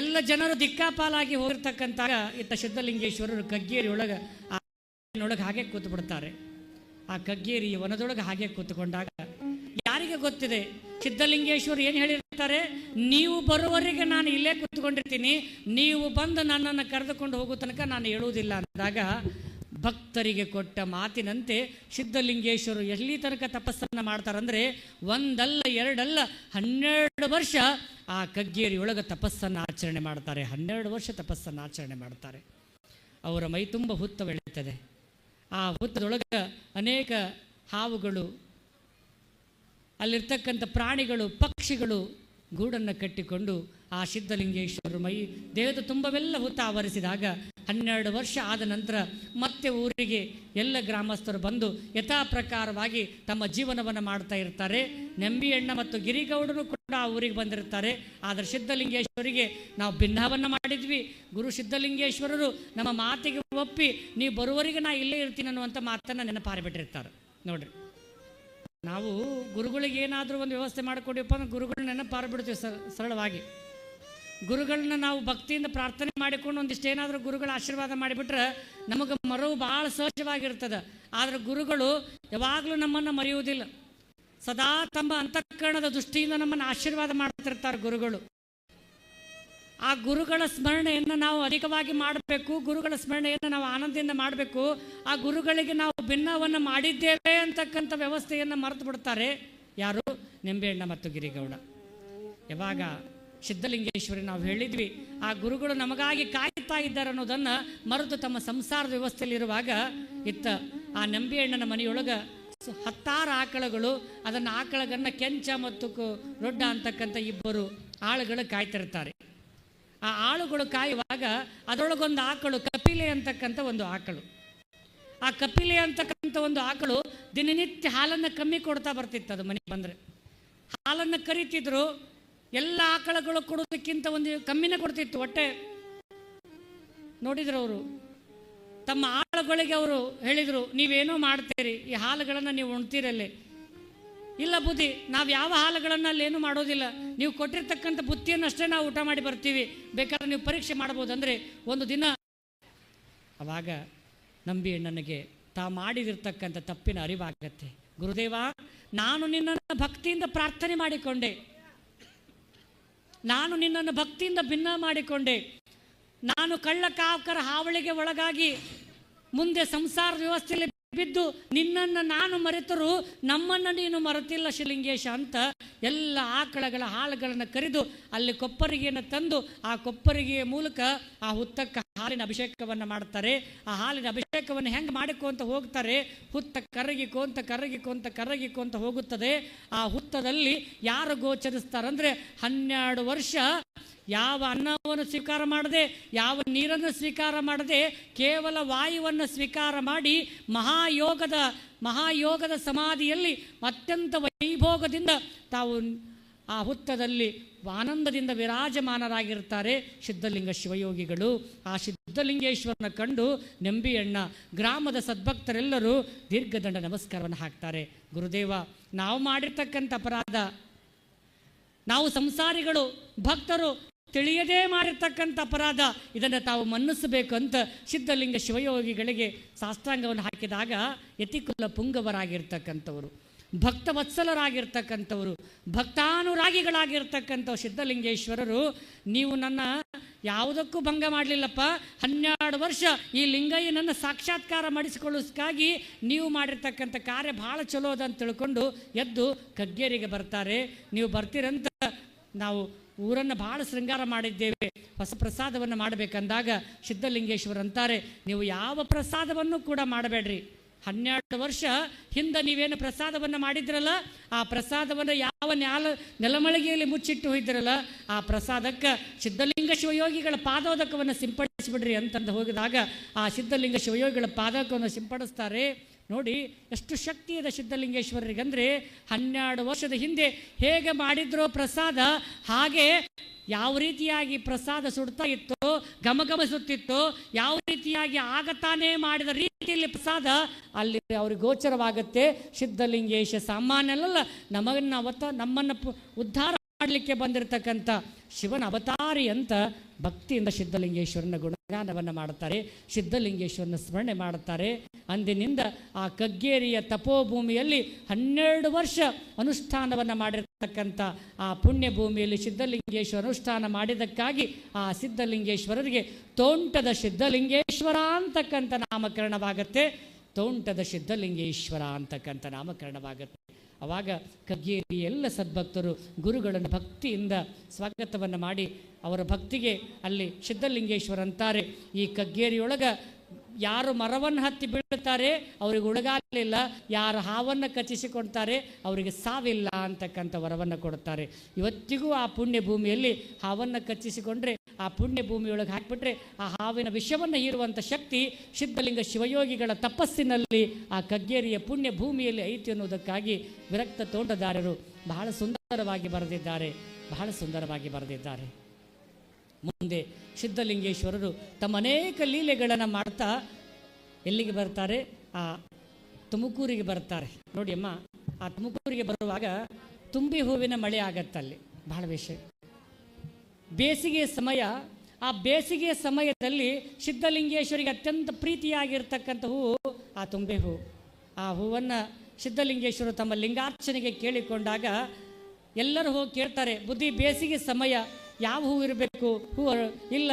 ಎಲ್ಲ ಜನರು ದಿಕ್ಕಾಪಾಲಾಗಿ ಹೋಗಿರ್ತಕ್ಕಂಥ ಇತ್ತ ಸಿದ್ಧಲಿಂಗೇಶ್ವರರು ಕಗ್ಗೇರಿ ಒಳಗೆ ಹಾಗೆ ಕೂತು ಬಿಡ್ತಾರೆ. ಆ ಕಗ್ಗೇರಿ ವನದೊಳಗೆ ಹಾಗೆ ಕೂತ್ಕೊಂಡಾಗ ಯಾರಿಗೆ ಗೊತ್ತಿದೆ ಸಿದ್ಧಲಿಂಗೇಶ್ವರ ಏನು ಹೇಳಿರ್ತಾರೆ, ನೀವು ಬರುವವರೆಗೆ ನಾನು ಇಲ್ಲೇ ಕೂತ್ಕೊಂಡಿರ್ತೀನಿ, ನೀವು ಬಂದು ನನ್ನನ್ನು ಕರೆದುಕೊಂಡು ಹೋಗೋ ತನಕ ನಾನು ಹೇಳುವುದಿಲ್ಲ ಅಂದಾಗ ಭಕ್ತರಿಗೆ ಕೊಟ್ಟ ಮಾತಿನಂತೆ ಸಿದ್ಧಲಿಂಗೇಶ್ವರು ಎಲ್ಲಿ ತನಕ ತಪಸ್ಸನ್ನು ಮಾಡ್ತಾರಂದರೆ ಒಂದಲ್ಲ ಎರಡಲ್ಲ 12 ವರ್ಷ ಆ ಕಗ್ಗೇರಿ ಒಳಗೆ ತಪಸ್ಸನ್ನು ಆಚರಣೆ ಮಾಡ್ತಾರೆ. 12 ವರ್ಷ ತಪಸ್ಸನ್ನು ಆಚರಣೆ ಮಾಡ್ತಾರೆ. ಅವರ ಮೈ ತುಂಬ ಹುತ್ತ ಬೆಳೀತದೆ. ಆ ಹುತ್ತದೊಳಗೆ ಅನೇಕ ಹಾವುಗಳು, ಅಲ್ಲಿರ್ತಕ್ಕಂಥ ಪ್ರಾಣಿಗಳು, ಪಕ್ಷಿಗಳು ಗೂಡನ್ನು ಕಟ್ಟಿಕೊಂಡು ಆ ಸಿದ್ಧಲಿಂಗೇಶ್ವರ ಮೈ ದೇಹದ ತುಂಬವೆಲ್ಲ ಹುತ್ತ ಆವರಿಸಿದಾಗ 12 ವರ್ಷ ಆದ ನಂತರ ಮತ್ತೆ ಊರಿಗೆ ಎಲ್ಲ ಗ್ರಾಮಸ್ಥರು ಬಂದು ಯಥಾ ಪ್ರಕಾರವಾಗಿ ತಮ್ಮ ಜೀವನವನ್ನು ಮಾಡ್ತಾ ಇರ್ತಾರೆ. ನಂಬಿಯಣ್ಣ ಮತ್ತು ಗಿರಿಗೌಡರು ಕೂಡ ಆ ಊರಿಗೆ ಬಂದಿರ್ತಾರೆ. ಆದರೆ ಸಿದ್ಧಲಿಂಗೇಶ್ವರಿಗೆ ನಾವು ಭಿನ್ನವನ್ನು ಮಾಡಿದ್ವಿ, ಗುರು ಸಿದ್ಧಲಿಂಗೇಶ್ವರರು ನಮ್ಮ ಮಾತಿಗೆ ಒಪ್ಪಿ ನೀವು ಬರುವವರೆಗೆ ನಾ ಇಲ್ಲೇ ಇರ್ತೀನಿ ಅನ್ನುವಂಥ ಮಾತನ್ನು ನೆನಪಾರಿಬಿಟ್ಟಿರ್ತಾರೆ. ನೋಡ್ರಿ, ನಾವು ಗುರುಗಳಿಗೆ ಏನಾದರೂ ಒಂದು ವ್ಯವಸ್ಥೆ ಮಾಡಿಕೊಡಿವಪ್ಪ ಅಂದ್ರೆ ಗುರುಗಳನ್ನ ನೆನಪಾರಿಬಿಡ್ತೀವಿ ಸರಳವಾಗಿ. ಗುರುಗಳನ್ನ ನಾವು ಭಕ್ತಿಯಿಂದ ಪ್ರಾರ್ಥನೆ ಮಾಡಿಕೊಂಡು ಒಂದಿಷ್ಟು ಏನಾದರೂ ಗುರುಗಳ ಆಶೀರ್ವಾದ ಮಾಡಿಬಿಟ್ರೆ ನಮಗೆ ಮರವು ಭಾಳ ಸಹಜವಾಗಿರ್ತದೆ. ಆದರೆ ಗುರುಗಳು ಯಾವಾಗಲೂ ನಮ್ಮನ್ನು ಮರೆಯುವುದಿಲ್ಲ. ಸದಾ ತಮ್ಮ ಅಂತಃಕರಣದ ದೃಷ್ಟಿಯಿಂದ ನಮ್ಮನ್ನು ಆಶೀರ್ವಾದ ಮಾಡ್ತಿರ್ತಾರೆ ಗುರುಗಳು. ಆ ಗುರುಗಳ ಸ್ಮರಣೆಯನ್ನು ನಾವು ಅಧಿಕವಾಗಿ ಮಾಡಬೇಕು. ಗುರುಗಳ ಸ್ಮರಣೆಯನ್ನು ನಾವು ಆನಂದದಿಂದ ಮಾಡಬೇಕು. ಆ ಗುರುಗಳಿಗೆ ನಾವು ಭಿನ್ನವನ್ನು ಮಾಡಿದ್ದೇವೆ ಅಂತಕ್ಕಂಥ ವ್ಯವಸ್ಥೆಯನ್ನು ಮರೆತು ಬಿಡ್ತಾರೆ ಯಾರು? ನಿಂಬೆಹಣ್ಣ ಮತ್ತು ಗಿರಿಗೌಡ. ಯಾವಾಗ ಸಿದ್ಧಲಿಂಗೇಶ್ವರಿ ನಾವು ಹೇಳಿದ್ವಿ, ಆ ಗುರುಗಳು ನಮಗಾಗಿ ಕಾಯ್ತಾ ಇದ್ದಾರೆ ಅನ್ನೋದನ್ನು ಮರೆತು ತಮ್ಮ ಸಂಸಾರದ ವ್ಯವಸ್ಥೆಯಲ್ಲಿರುವಾಗ ಇತ್ತ ಆ ನಂಬಿಹಣ್ಣನ ಮನೆಯೊಳಗೆ 10 ಆಕಳುಗಳು, ಅದನ್ನು ಆಕಳಗನ್ನು ಕೆಂಚ ಮತ್ತು ರೊಡ್ಡ ಅಂತಕ್ಕಂಥ 2 ಆಳುಗಳು ಕಾಯ್ತಿರ್ತಾರೆ. ಆ ಆಳುಗಳು ಕಾಯುವಾಗ ಅದರೊಳಗೊಂದು ಆಕಳು, ಕಪಿಲೆ ಅಂತಕ್ಕಂಥ ಒಂದು ಆಕಳು. ಆ ಕಪಿಲೆ ಅಂತಕ್ಕಂಥ ಒಂದು ಆಕಳು ದಿನನಿತ್ಯ ಹಾಲನ್ನು ಕಮ್ಮಿ ಕೊಡ್ತಾ ಬರ್ತಿತ್ತು. ಅದು ಮನೆಗೆ ಬಂದರೆ ಹಾಲನ್ನು ಕರಿತಿದ್ರು. ಎಲ್ಲ ಆಕಳುಗಳು ಕೊಡೋದಕ್ಕಿಂತ ಒಂದು ಕಮ್ಮಿನೇ ಕೊಡ್ತಿತ್ತು. ಹೊಟ್ಟೆ ನೋಡಿದ್ರು ಅವರು ತಮ್ಮ ಆಳುಗಳಿಗೆ ಅವರು ಹೇಳಿದರು, ನೀವೇನೋ ಮಾಡ್ತೀರಿ, ಈ ಹಾಲುಗಳನ್ನು ನೀವು ಉಣ್ತೀರಲ್ಲಿ. ಇಲ್ಲ ಬುದ್ಧಿ, ನಾವು ಯಾವ ಹಾಲುಗಳನ್ನು ಅಲ್ಲೇನು ಮಾಡೋದಿಲ್ಲ, ನೀವು ಕೊಟ್ಟಿರ್ತಕ್ಕಂಥ ಬುತ್ತಿಯನ್ನಷ್ಟೇ ನಾವು ಊಟ ಮಾಡಿ ಬರ್ತೀವಿ, ಬೇಕಾದ್ರೆ ನೀವು ಪರೀಕ್ಷೆ ಮಾಡ್ಬೋದು ಅಂದರೆ ಒಂದು ದಿನ. ಅವಾಗ ನಂಬಿಯಣ್ಣನಿಗೆ ತಾ ಮಾಡಿದಿರ್ತಕ್ಕಂಥ ತಪ್ಪಿನ ಅರಿವಾಗತ್ತೆ. ಗುರುದೇವ, ನಾನು ನಿನ್ನನ್ನು ಭಕ್ತಿಯಿಂದ ಪ್ರಾರ್ಥನೆ ಮಾಡಿಕೊಂಡೆ, ನಾನು ನಿನ್ನನ್ನು ಭಕ್ತಿಯಿಂದ ಭಿನ್ನ ಮಾಡಿಕೊಂಡೆ, ನಾನು ಕಳ್ಳಕಾಕರ ಹಾವಳಿಗೆ ಒಳಗಾಗಿ ಮುಂದೆ ಸಂಸಾರ ವ್ಯವಸ್ಥೆಯಲ್ಲಿ ಬಿದ್ದು ನಿನ್ನನ್ನು ನಾನು ಮರೆತರೂ ನಮ್ಮನ್ನು ನೀನು ಮರೆತಿಲ್ಲ ಶಿವಲಿಂಗೇಶ ಅಂತ ಎಲ್ಲ ಆಕಳಗಳ ಹಾಳುಗಳನ್ನು ಕರೆದು ಅಲ್ಲಿ ಕೊಪ್ಪರಿಗೆಯನ್ನು ತಂದು ಆ ಕೊಪ್ಪರಿಗೆಯ ಮೂಲಕ ಆ ಹುತ್ತಕ್ಕೆ ಹಾಲಿನ ಅಭಿಷೇಕವನ್ನು ಮಾಡ್ತಾರೆ. ಆ ಹಾಲಿನ ಅಭಿಷೇಕವನ್ನು ಹೆಂಗೆ ಮಾಡಿಕೊಂತ ಹೋಗ್ತಾರೆ, ಹುತ್ತ ಕರಗಿಕೊಂತ ಹೋಗುತ್ತದೆ. ಆ ಹುತ್ತದಲ್ಲಿ ಯಾರು ಗೋಚರಿಸ್ತಾರಂದರೆ 12 ವರ್ಷ ಯಾವ ಅನ್ನವನ್ನು ಸ್ವೀಕಾರ ಮಾಡದೆ, ಯಾವ ನೀರನ್ನು ಸ್ವೀಕಾರ ಮಾಡದೆ, ಕೇವಲ ವಾಯುವನ್ನು ಸ್ವೀಕಾರ ಮಾಡಿ ಮಹಾಯೋಗದ ಸಮಾಧಿಯಲ್ಲಿ ಅತ್ಯಂತ ವೈಭೋಗದಿಂದ ತಾವು ಆ ಹುತ್ತದಲ್ಲಿ ಆನಂದದಿಂದ ವಿರಾಜಮಾನರಾಗಿರ್ತಾರೆ ಸಿದ್ಧಲಿಂಗ ಶಿವಯೋಗಿಗಳು. ಆ ಸಿದ್ಧಲಿಂಗೇಶ್ವರನ ಕಂಡು ನಂಬಿಯಣ್ಣ ಗ್ರಾಮದ ಸದ್ಭಕ್ತರೆಲ್ಲರೂ ದೀರ್ಘದಂಡ ನಮಸ್ಕಾರವನ್ನು ಹಾಕ್ತಾರೆ. ಗುರುದೇವ, ನಾವು ಮಾಡಿರ್ತಕ್ಕಂಥ ಅಪರಾಧ, ನಾವು ಸಂಸಾರಿಗಳು, ಭಕ್ತರು ತಿಳಿಯದೇ ಮಾಡಿರ್ತಕ್ಕಂಥ ಅಪರಾಧ, ಇದನ್ನು ತಾವು ಮನ್ನಿಸಬೇಕು ಅಂತ ಸಿದ್ಧಲಿಂಗ ಶಿವಯೋಗಿಗಳಿಗೆ ಸಾಷ್ಟಾಂಗವನ್ನು ಹಾಕಿದಾಗ ಯತಿಕುಲ ಪುಂಗವರಾಗಿರ್ತಕ್ಕಂಥವರು, ಭಕ್ತವತ್ಸಲರಾಗಿರ್ತಕ್ಕಂಥವರು, ಭಕ್ತಾನುರಾಗಿಗಳಾಗಿರ್ತಕ್ಕಂಥ ಸಿದ್ಧಲಿಂಗೇಶ್ವರರು, ನೀವು ನನ್ನ ಯಾವುದಕ್ಕೂ ಭಂಗ ಮಾಡಲಿಲ್ಲಪ್ಪ. 12 ವರ್ಷ ಈ ಲಿಂಗಯ್ಯನನ್ನು ಸಾಕ್ಷಾತ್ಕಾರ ಮಾಡಿಸಿಕೊಳ್ಳೋದಕ್ಕಾಗಿ ನೀವು ಮಾಡಿರ್ತಕ್ಕಂಥ ಕಾರ್ಯ ಭಾಳ ಚಲೋ ಅದ ಅಂತ ತಿಳ್ಕೊಂಡು ಎದ್ದು ಕಗ್ಗೇರಿಗೆ ಬರ್ತಾರೆ. ನೀವು ಬರ್ತೀರಂತ ನಾವು ಊರನ್ನು ಭಾಳ ಶೃಂಗಾರ ಮಾಡಿದ್ದೇವೆ, ಹೊಸ ಪ್ರಸಾದವನ್ನು ಮಾಡಬೇಕಂದಾಗ ಸಿದ್ಧಲಿಂಗೇಶ್ವರ ಅಂತಾರೆ, ನೀವು ಯಾವ ಪ್ರಸಾದವನ್ನು ಕೂಡ ಮಾಡಬೇಡ್ರಿ. 12 ವರ್ಷ ಹಿಂದೆ ನೀವೇನು ಪ್ರಸಾದವನ್ನು ಮಾಡಿದ್ರಲ್ಲ, ಆ ಪ್ರಸಾದವನ್ನು ಯಾವ ನೆಲಮಳಿಗೆಯಲ್ಲಿ ಮುಚ್ಚಿಟ್ಟು ಹೋಯ್ದಿರಲ್ಲ, ಆ ಪ್ರಸಾದಕ್ಕೆ ಸಿದ್ಧಲಿಂಗ ಶಿವಯೋಗಿಗಳ ಪಾದೋದಕವನ್ನು ಸಿಂಪಡಿಸಿಬಿಡ್ರಿ ಅಂತಂದು ಹೋಗಿದಾಗ ಆ ಸಿದ್ಧಲಿಂಗ ಶಿವಯೋಗಿಗಳ ಪಾದಕವನ್ನು ಸಿಂಪಡಿಸ್ತಾರೆ. ನೋಡಿ ಎಷ್ಟು ಶಕ್ತಿ ಇದೆ ಸಿದ್ಧಲಿಂಗೇಶ್ವರರಿಗಂದರೆ, 12 ವರ್ಷದ ಹಿಂದೆ ಹೇಗೆ ಮಾಡಿದ್ರೋ ಪ್ರಸಾದ ಹಾಗೆ ಯಾವ ರೀತಿಯಾಗಿ ಪ್ರಸಾದ ಸುಡ್ತಾ ಇತ್ತು, ಘಮಘಮಿಸುತ್ತಿತ್ತು, ಯಾವ ರೀತಿಯಾಗಿ ಆಗತಾನೇ ಮಾಡಿದ ರೀತಿಯಲ್ಲಿ ಪ್ರಸಾದ ಅಲ್ಲಿ ಅವ್ರಿಗೆ ಗೋಚರವಾಗುತ್ತೆ. ಸಿದ್ಧಲಿಂಗೇಶ ಸಾಮಾನ್ಯನಲ್ಲ, ನಮ್ಮನ್ನು ಉದ್ಧಾರ ಮಾಡಲಿಕ್ಕೆ ಬಂದಿರತಕ್ಕಂಥ ಶಿವನ ಅವತಾರಿ ಅಂತ ಭಕ್ತಿಯಿಂದ ಸಿದ್ಧಲಿಂಗೇಶ್ವರನ ಗುಣಗಾನವನ್ನು ಮಾಡುತ್ತಾರೆ, ಸಿದ್ಧಲಿಂಗೇಶ್ವರನ ಸ್ಮರಣೆ ಮಾಡುತ್ತಾರೆ. ಅಂದಿನಿಂದ ಆ ಕಗ್ಗೇರಿಯ ತಪೋಭೂಮಿಯಲ್ಲಿ 12 ವರ್ಷ ಅನುಷ್ಠಾನವನ್ನು ಮಾಡಿರ್ತಕ್ಕಂಥ ಆ ಪುಣ್ಯ ಭೂಮಿಯಲ್ಲಿ ಸಿದ್ಧಲಿಂಗೇಶ್ವರ ಅನುಷ್ಠಾನ ಮಾಡಿದ್ದಕ್ಕಾಗಿ ಆ ಸಿದ್ಧಲಿಂಗೇಶ್ವರರಿಗೆ ತೋಂಟದ ಸಿದ್ಧಲಿಂಗೇಶ್ವರ ಅಂತಕ್ಕಂಥ ನಾಮಕರಣವಾಗುತ್ತೆ. ತೋಂಟದ ಸಿದ್ಧಲಿಂಗೇಶ್ವರ ಅಂತಕ್ಕಂಥ ನಾಮಕರಣವಾಗುತ್ತೆ. ಆವಾಗ ಕಗ್ಗೇರಿ ಎಲ್ಲ ಸದ್ಭಕ್ತರು ಗುರುಗಳನ್ನು ಭಕ್ತಿಯಿಂದ ಸ್ವಾಗತವನ್ನು ಮಾಡಿ ಅವರ ಭಕ್ತಿಗೆ ಅಲ್ಲಿ ಸಿದ್ಧಲಿಂಗೇಶ್ವರ ಅಂತಾರೆ. ಈ ಕಗ್ಗೇರಿಯೊಳಗೆ ಯಾರು ಮರವನ್ನು ಹತ್ತಿ ಬೀಳುತ್ತಾರೆ ಅವರಿಗೆ ಉಳಗಾಲಿಲ್ಲ, ಯಾರು ಹಾವನ್ನು ಕಚ್ಚಿಸಿಕೊಡ್ತಾರೆ ಅವರಿಗೆ ಸಾವಿಲ್ಲ ಅಂತಕ್ಕಂಥ ವರವನ್ನು ಕೊಡುತ್ತಾರೆ. ಇವತ್ತಿಗೂ ಆ ಪುಣ್ಯ ಭೂಮಿಯಲ್ಲಿ ಹಾವನ್ನು ಕಚ್ಚಿಸಿಕೊಂಡ್ರೆ ಆ ಪುಣ್ಯ ಭೂಮಿಯೊಳಗೆ ಹಾಕಿಬಿಟ್ರೆ ಆ ಹಾವಿನ ವಿಷವನ್ನು ಹೀರುವಂಥ ಶಕ್ತಿ ಸಿದ್ಧಲಿಂಗ ಶಿವಯೋಗಿಗಳ ತಪಸ್ಸಿನಲ್ಲಿ ಆ ಕಗ್ಗೇರಿಯ ಪುಣ್ಯ ಭೂಮಿಯಲ್ಲಿ ಐತಿ ಅನ್ನೋದಕ್ಕಾಗಿ ವಿರಕ್ತ ತೋಂಟದಾರರು ಬಹಳ ಸುಂದರವಾಗಿ ಬರೆದಿದ್ದಾರೆ. ಮುಂದೆ ಸಿದ್ಧಲಿಂಗೇಶ್ವರರು ತಮ್ಮ ಅನೇಕ ಲೀಲೆಗಳನ್ನು ಮಾಡ್ತಾ ಎಲ್ಲಿಗೆ ಬರ್ತಾರೆ? ಆ ತುಮಕೂರಿಗೆ ಬರ್ತಾರೆ. ನೋಡಿ ಅಮ್ಮ, ಆ ತುಮಕೂರಿಗೆ ಬರುವಾಗ ತುಂಬಿ ಹೂವಿನ ಮಳೆ ಆಗತ್ತಲ್ಲಿ. ಬಹಳ ವಿಷಯ ಬೇಸಿಗೆ ಸಮಯ. ಆ ಬೇಸಿಗೆ ಸಮಯದಲ್ಲಿ ಸಿದ್ಧಲಿಂಗೇಶ್ವರಿಗೆ ಅತ್ಯಂತ ಪ್ರೀತಿಯಾಗಿರ್ತಕ್ಕಂಥ ಹೂವು ಆ ತುಂಬೆ ಹೂವು. ಆ ಹೂವನ್ನು ಸಿದ್ಧಲಿಂಗೇಶ್ವರರು ತಮ್ಮ ಲಿಂಗಾರ್ಚನೆಗೆ ಕೇಳಿಕೊಂಡಾಗ ಎಲ್ಲರೂ ಹೋಗಿ ಕೇಳ್ತಾರೆ, ಬುದ್ಧಿ ಬೇಸಿಗೆ ಸಮಯ ಯಾವ ಹೂವು ಇರಬೇಕು? ಹೂವು ಇಲ್ಲ,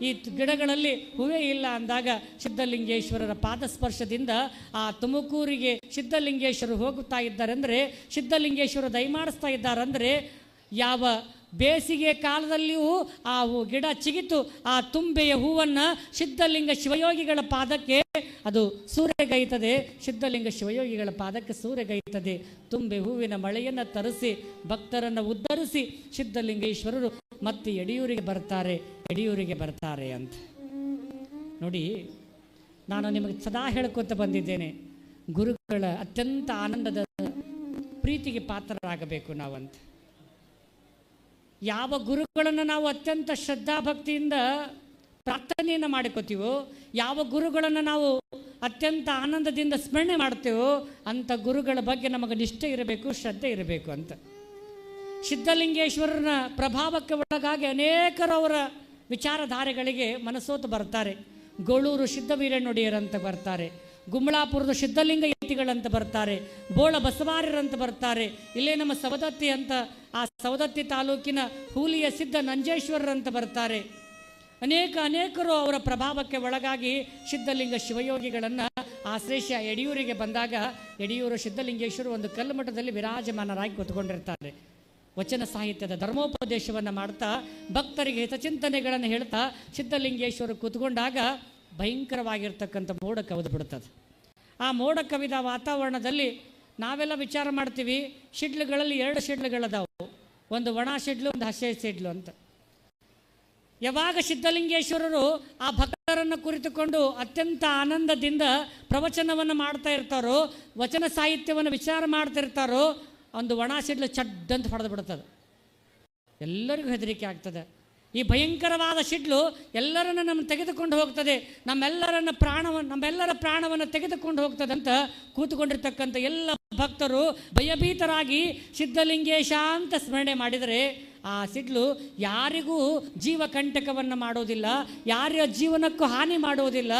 ಈ ಗಿಡಗಳಲ್ಲಿ ಹೂವೇ ಇಲ್ಲ ಅಂದಾಗ ಸಿದ್ಧಲಿಂಗೇಶ್ವರರ ಪಾದಸ್ಪರ್ಶದಿಂದ ಆ ತುಮಕೂರಿಗೆ ಸಿದ್ಧಲಿಂಗೇಶ್ವರರು ಹೋಗುತ್ತಾ ಇದ್ದಾರೆ. ಅಂದರೆ ಸಿದ್ಧಲಿಂಗೇಶ್ವರ ದಯಮಾಡಿಸ್ತಾ ಇದ್ದಾರಂದರೆ ಯಾವ ಬೇಸಿಗೆ ಕಾಲದಲ್ಲಿಯೂ ಆ ಗಿಡ ಚಿಗಿತು ಆ ತುಂಬೆಯ ಹೂವನ್ನು ಸಿದ್ಧಲಿಂಗ ಶಿವಯೋಗಿಗಳ ಪಾದಕ್ಕೆ ಅದು ಸೂರೆಗೈತದೆ. ಸಿದ್ಧಲಿಂಗ ಶಿವಯೋಗಿಗಳ ಪಾದಕ್ಕೆ ಸೂರೆಗೈತದೆ. ತುಂಬೆ ಹೂವಿನ ಮಳೆಯನ್ನು ತರಿಸಿ ಭಕ್ತರನ್ನು ಉದ್ಧರಿಸಿ ಸಿದ್ಧಲಿಂಗೇಶ್ವರರು ಮತ್ತೆ ಯಡಿಯೂರಿಗೆ ಬರ್ತಾರೆ ಅಂತ ನೋಡಿ. ನಾನು ನಿಮಗೆ ಸದಾ ಹೇಳ್ಕೊತ ಬಂದಿದ್ದೇನೆ, ಗುರುಗಳ ಅತ್ಯಂತ ಆನಂದದ ಪ್ರೀತಿಗೆ ಪಾತ್ರರಾಗಬೇಕು ನಾವಂತ. ಯಾವ ಗುರುಗಳನ್ನು ನಾವು ಅತ್ಯಂತ ಶ್ರದ್ಧಾಭಕ್ತಿಯಿಂದ ಪ್ರಾರ್ಥನೆಯನ್ನು ಮಾಡಿಕೋತೀವೋ, ಯಾವ ಗುರುಗಳನ್ನು ನಾವು ಅತ್ಯಂತ ಆನಂದದಿಂದ ಸ್ಮರಣೆ ಮಾಡ್ತೇವೋ ಅಂಥ ಗುರುಗಳ ಬಗ್ಗೆ ನಮಗೆ ನಿಷ್ಠೆ ಇರಬೇಕು, ಶ್ರದ್ಧೆ ಇರಬೇಕು ಅಂತ. ಸಿದ್ಧಲಿಂಗೇಶ್ವರನ ಪ್ರಭಾವಕ್ಕೆ ಒಳಗಾಗಿ ಅನೇಕರು ಅವರ ವಿಚಾರಧಾರೆಗಳಿಗೆ ಮನಸೋತು ಬರ್ತಾರೆ. ಗೋಳೂರು ಸಿದ್ಧವೀರಣ್ಣೊಡೆಯರಂತ ಬರ್ತಾರೆ, ಗುಮ್ಮಳಾಪುರದ ಸಿದ್ಧಲಿಂಗ ಯತಿಗಳಂತ ಬರ್ತಾರೆ, ಬೋಳ ಬಸವಾರ್ಯರಂತ ಬರ್ತಾರೆ, ಇಲ್ಲೇ ನಮ್ಮ ಸವದತ್ತಿ ಅಂತ ಆ ಸವದತ್ತಿ ತಾಲೂಕಿನ ಹೂಲಿಯ ಸಿದ್ಧ ನಂಜೇಶ್ವರರಂತ ಬರ್ತಾರೆ. ಅನೇಕರು ಅವರ ಪ್ರಭಾವಕ್ಕೆ ಒಳಗಾಗಿ ಸಿದ್ಧಲಿಂಗ ಶಿವಯೋಗಿಗಳನ್ನು ಆಶ್ರಯಿಸಿ ಯಡಿಯೂರಿಗೆ ಬಂದಾಗ ಯಡಿಯೂರು ಸಿದ್ಧಲಿಂಗೇಶ್ವರ ಒಂದು ಕಲ್ಲು ಮಠದಲ್ಲಿ ವಿರಾಜಮಾನರಾಗಿ ಕೂತ್ಕೊಂಡಿರ್ತಾರೆ. ವಚನ ಸಾಹಿತ್ಯದ ಧರ್ಮೋಪದೇಶವನ್ನು ಮಾಡ್ತಾ ಭಕ್ತರಿಗೆ ಹಿತಚಿಂತನೆಗಳನ್ನು ಹೇಳ್ತಾ ಸಿದ್ಧಲಿಂಗೇಶ್ವರ ಕೂತ್ಕೊಂಡಾಗ ಭಯಂಕರವಾಗಿರ್ತಕ್ಕಂಥ ಮೋಡ ಕವಿದು ಬಿಡುತ್ತದೆ. ಆ ಮೋಡ ಕವಿದ ವಾತಾವರಣದಲ್ಲಿ ನಾವೆಲ್ಲ ವಿಚಾರ ಮಾಡ್ತೀವಿ, ಶಿಡ್ಲುಗಳಲ್ಲಿ 2 ಶಿಡ್ಲುಗಳದಾವು, ಒಂದು ಒಣ ಶಿಡ್ಲು, ಒಂದು ಹಸೆ ಶಿಡ್ಲು ಅಂತ. ಯಾವಾಗ ಸಿದ್ಧಲಿಂಗೇಶ್ವರರು ಆ ಭಕ್ತರನ್ನು ಕುರಿತುಕೊಂಡು ಅತ್ಯಂತ ಆನಂದದಿಂದ ಪ್ರವಚನವನ್ನು ಮಾಡ್ತಾ ಇರ್ತಾರೋ, ವಚನ ಸಾಹಿತ್ಯವನ್ನು ವಿಚಾರ ಮಾಡ್ತಿರ್ತಾರೋ, ಒಂದು ಒಣ ಶಿಡ್ಲು ಚಡ್ಡಂತ ಹೊಡೆದು ಬಿಡ್ತದೆ. ಎಲ್ಲರಿಗೂ ಹೆದರಿಕೆ ಆಗ್ತದೆ. ಈ ಭಯಂಕರವಾದ ಶಿಡ್ಲು ಎಲ್ಲರನ್ನು ನಮ್ಮ ತೆಗೆದುಕೊಂಡು ಹೋಗ್ತದೆ, ನಮ್ಮೆಲ್ಲರ ಪ್ರಾಣವನ್ನು ತೆಗೆದುಕೊಂಡು ಹೋಗ್ತದೆ ಅಂತ ಕೂತ್ಕೊಂಡಿರ್ತಕ್ಕಂಥ ಎಲ್ಲ ಭಕ್ತರು ಭಯಭೀತರಾಗಿ ಸಿದ್ಧಲಿಂಗೇಶ ಅಂತ ಸ್ಮರಣೆ ಮಾಡಿದರೆ ಆ ಸಿಡ್ಲು ಯಾರಿಗೂ ಜೀವಕಂಟಕವನ್ನು ಮಾಡೋದಿಲ್ಲ, ಯಾರ ಜೀವನಕ್ಕೂ ಹಾನಿ ಮಾಡೋದಿಲ್ಲ.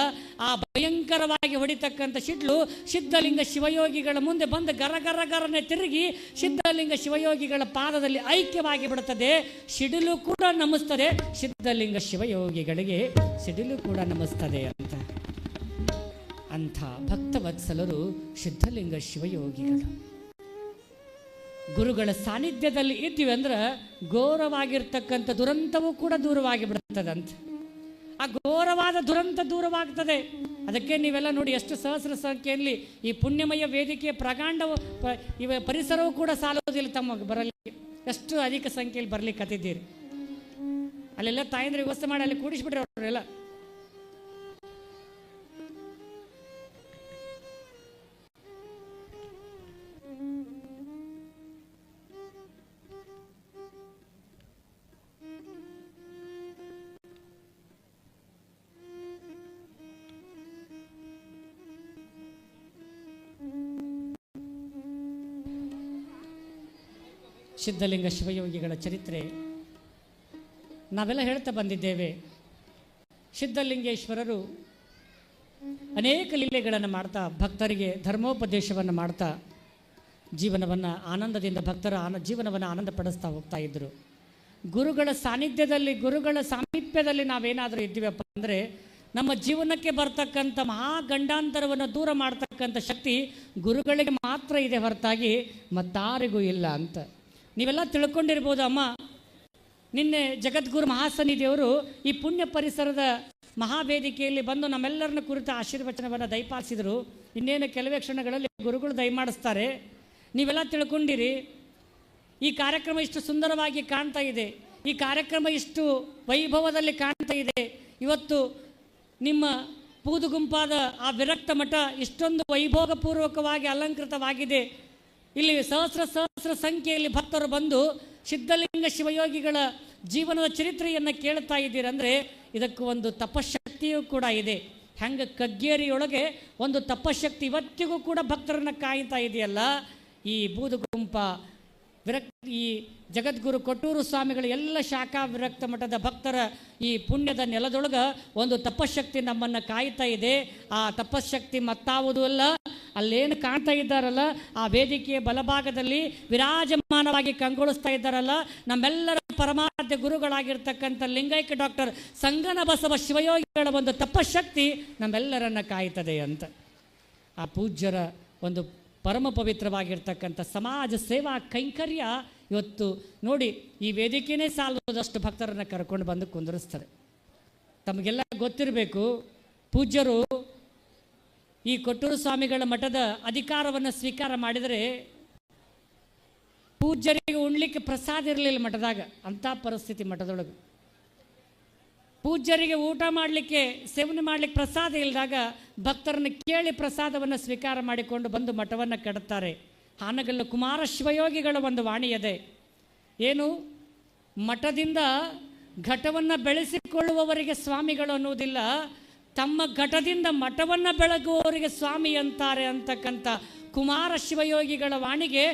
ಆ ಭಯಂಕರವಾಗಿ ಹೊಡಿತಕ್ಕಂಥ ಸಿಡ್ಲು ಸಿದ್ಧಲಿಂಗ ಶಿವಯೋಗಿಗಳ ಮುಂದೆ ಬಂದು ಗರಗರನೆ ತಿರುಗಿ ಸಿದ್ಧಲಿಂಗ ಶಿವಯೋಗಿಗಳ ಪಾದದಲ್ಲಿ ಐಕ್ಯವಾಗಿ ಬಿಡುತ್ತದೆ. ಸಿಡಿಲು ಕೂಡ ನಮಿಸ್ತದೆ, ಸಿದ್ಧಲಿಂಗ ಶಿವಯೋಗಿಗಳಿಗೆ ಸಿಡಿಲು ಕೂಡ ನಮಿಸ್ತದೆ ಅಂಥ ಭಕ್ತವತ್ಸಲರು ಸಿದ್ಧಲಿಂಗ ಶಿವಯೋಗಿಗಳು. ಗುರುಗಳ ಸಾನ್ನಿಧ್ಯದಲ್ಲಿ ಇದ್ದೀವಿ ಅಂದ್ರೆ ಘೋರವಾಗಿರ್ತಕ್ಕಂಥ ದುರಂತವೂ ಕೂಡ ದೂರವಾಗಿ ಬಿಡುತ್ತದಂತೆ. ಆ ಘೋರವಾದ ದುರಂತ ದೂರವಾಗ್ತದೆ. ಅದಕ್ಕೆ ನೀವೆಲ್ಲ ನೋಡಿ ಎಷ್ಟು ಸಹಸ್ರ ಸಂಖ್ಯೆಯಲ್ಲಿ ಈ ಪುಣ್ಯಮಯ ವೇದಿಕೆಯ ಪ್ರಗಾಂಡವು ಇವ ಪರಿಸರವೂ ಕೂಡ ಸಾಲೋದಿಲ್ಲ ತಮಗೆ ಬರಲಿಕ್ಕೆ. ಎಷ್ಟು ಅಧಿಕ ಸಂಖ್ಯೆಯಲ್ಲಿ ಬರ್ಲಿಕ್ಕೆ ಹತ್ತಿದ್ದೀರಿ. ಅಲ್ಲೆಲ್ಲ ತಾಯಂದ್ರೆ ವ್ಯವಸ್ಥೆ ಮಾಡಿ ಅಲ್ಲಿ ಕೂಡಿಸ್ಬಿಟ್ರೆ ಅವರೆಲ್ಲ. ಸಿದ್ಧಲಿಂಗ ಶಿವಯೋಗಿಗಳ ಚರಿತ್ರೆ ನಾವೆಲ್ಲ ಹೇಳ್ತಾ ಬಂದಿದ್ದೇವೆ. ಸಿದ್ಧಲಿಂಗೇಶ್ವರರು ಅನೇಕ ಲೀಲೆಗಳನ್ನು ಮಾಡ್ತಾ ಭಕ್ತರಿಗೆ ಧರ್ಮೋಪದೇಶವನ್ನು ಮಾಡ್ತಾ ಜೀವನವನ್ನು ಆನಂದದಿಂದ ಭಕ್ತರ ಜೀವನವನ್ನು ಆನಂದಪಡಿಸ್ತಾ ಹೋಗ್ತಾ ಇದ್ದರು. ಗುರುಗಳ ಸಾನ್ನಿಧ್ಯದಲ್ಲಿ, ಗುರುಗಳ ಸಾಮೀಪ್ಯದಲ್ಲಿ ನಾವೇನಾದರೂ ಇದ್ದೀವಪ್ಪ ಅಂದರೆ ನಮ್ಮ ಜೀವನಕ್ಕೆ ಬರ್ತಕ್ಕಂಥ ಮಹಾಗಂಡಾಂತರವನ್ನು ದೂರ ಮಾಡ್ತಕ್ಕಂಥ ಶಕ್ತಿ ಗುರುಗಳಿಗೆ ಮಾತ್ರ ಇದೆ ಹೊರತಾಗಿ ಮತ್ತಾರಿಗೂ ಇಲ್ಲ ಅಂತ ನೀವೆಲ್ಲ ತಿಳ್ಕೊಂಡಿರ್ಬೋದು. ಅಮ್ಮ, ನಿನ್ನೆ ಜಗದ್ಗುರು ಮಹಾಸನ್ನಿಧಿಯವರು ಈ ಪುಣ್ಯ ಪರಿಸರದ ಮಹಾವೇದಿಕೆಯಲ್ಲಿ ಬಂದು ನಮ್ಮೆಲ್ಲರನ್ನ ಕುರಿತ ಆಶೀರ್ವಚನವನ್ನು ದಯಪಾಲಿಸಿದರು. ಇನ್ನೇನು ಕೆಲವೇ ಕ್ಷಣಗಳಲ್ಲಿ ಗುರುಗಳು ದಯಮಾಡಿಸ್ತಾರೆ. ನೀವೆಲ್ಲ ತಿಳ್ಕೊಂಡಿರಿ. ಈ ಕಾರ್ಯಕ್ರಮ ಇಷ್ಟು ಸುಂದರವಾಗಿ ಕಾಣ್ತಾ ಇದೆ, ಈ ಕಾರ್ಯಕ್ರಮ ಇಷ್ಟು ವೈಭವದಲ್ಲಿ ಕಾಣ್ತಾ ಇದೆ. ಇವತ್ತು ನಿಮ್ಮ ಪೂದುಗುಂಪಾದ ಆ ವಿರಕ್ತ ಮಠ ಇಷ್ಟೊಂದು ವೈಭೋಗಪೂರ್ವಕವಾಗಿ ಅಲಂಕೃತವಾಗಿದೆ. ಇಲ್ಲಿ ಸಹಸ್ರ ಸಂಖ್ಯೆಯಲ್ಲಿ ಭಕ್ತರು ಬಂದು ಸಿದ್ಧಲಿಂಗ ಶಿವಯೋಗಿಗಳ ಜೀವನದ ಚರಿತ್ರೆಯನ್ನು ಕೇಳ್ತಾ ಇದ್ದೀರಂದರೆ ಇದಕ್ಕೂ ಒಂದು ತಪಶಕ್ತಿಯೂ ಕೂಡ ಇದೆ. ಹೆಂಗೆ ಕಗ್ಗೇರಿಯೊಳಗೆ ಒಂದು ತಪಶಕ್ತಿ ಇವತ್ತಿಗೂ ಕೂಡ ಭಕ್ತರನ್ನು ಕಾಯ್ತಾ ಇದೆಯಲ್ಲ, ಈ ಬೂದುಗುಂಪ ಈ ಜಗದ್ಗುರು ಕೊಟ್ಟೂರು ಸ್ವಾಮಿಗಳ ಎಲ್ಲ ಶಾಖಾ ವಿರಕ್ತ ಮಠದ ಭಕ್ತರ ಈ ಪುಣ್ಯದ ನೆಲದೊಳಗೆ ಒಂದು ತಪಶಕ್ತಿ ನಮ್ಮನ್ನು ಕಾಯ್ತಾ ಇದೆ. ಆ ತಪಶಕ್ತಿ ಮತ್ತಾವುದೂ ಅಲ್ಲ, ಅಲ್ಲೇನು ಕಾಣ್ತಾ ಇದ್ದಾರಲ್ಲ ಆ ವೇದಿಕೆಯ ಬಲಭಾಗದಲ್ಲಿ ವಿರಾಜಮಾನವಾಗಿ ಕಂಗೊಳಿಸ್ತಾ ಇದ್ದಾರಲ್ಲ ನಮ್ಮೆಲ್ಲರ ಪರಮಾರಾಧ್ಯ ಗುರುಗಳಾಗಿರ್ತಕ್ಕಂಥ ಲಿಂಗೈಕ್ಯ ಡಾಕ್ಟರ್ ಸಂಗನ ಬಸವ ಶಿವಯೋಗಿಗಳ ಒಂದು ತಪಶಕ್ತಿ ನಮ್ಮೆಲ್ಲರನ್ನ ಕಾಯ್ತದೆ ಅಂತ. ಆ ಪೂಜ್ಯರ ಒಂದು ಪರಮ ಪವಿತ್ರವಾಗಿರ್ತಕ್ಕಂಥ ಸಮಾಜ ಸೇವಾ ಕೈಂಕರ್ಯ ಇವತ್ತು ನೋಡಿ ಈ ವೇದಿಕೆಯೇ ಸಾಲದಷ್ಟು ಭಕ್ತರನ್ನು ಕರ್ಕೊಂಡು ಬಂದು ಕುಂದಿರಿಸ್ತಾರೆ. ತಮಗೆಲ್ಲ ಗೊತ್ತಿರಬೇಕು, ಪೂಜ್ಯರು ಈ ಕೊಟ್ಟೂರು ಸ್ವಾಮಿಗಳ ಮಠದ ಅಧಿಕಾರವನ್ನು ಸ್ವೀಕಾರ ಮಾಡಿದರೆ ಪೂಜ್ಯರಿಗೆ ಉಣ್ಲಿಕ್ಕೆ ಪ್ರಸಾದ ಇರಲಿಲ್ಲ ಮಠದಾಗ. ಅಂಥ ಪರಿಸ್ಥಿತಿ ಮಠದೊಳಗೆ ಪೂಜ್ಯರಿಗೆ ಊಟ ಮಾಡಲಿಕ್ಕೆ ಸೇವನೆ ಮಾಡಲಿಕ್ಕೆ ಪ್ರಸಾದ ಇಲ್ಲದಾಗ ಭಕ್ತರನ್ನು ಕೇಳಿ ಪ್ರಸಾದವನ್ನು ಸ್ವೀಕಾರ ಮಾಡಿಕೊಂಡು ಬಂದು ಮಠವನ್ನು ಕಡುತ್ತಾರೆ. ಹಾನಗಲ್ಲ ಕುಮಾರ ಶಿವಯೋಗಿಗಳ ಒಂದು ವಾಣಿಯದೆ, ಏನು ಮಠದಿಂದ ಘಟವನ್ನು ಬೆಳೆಸಿಕೊಳ್ಳುವವರಿಗೆ ಸ್ವಾಮಿಗಳು ಅನ್ನುವುದಿಲ್ಲ, ತಮ್ಮ ಘಟದಿಂದ ಮಠವನ್ನು ಬೆಳಗುವವರಿಗೆ ಸ್ವಾಮಿ ಅಂತಾರೆ ಅಂತಕ್ಕಂಥ ಕುಮಾರ ಶಿವಯೋಗಿಗಳ ವಾಣಿಗೆ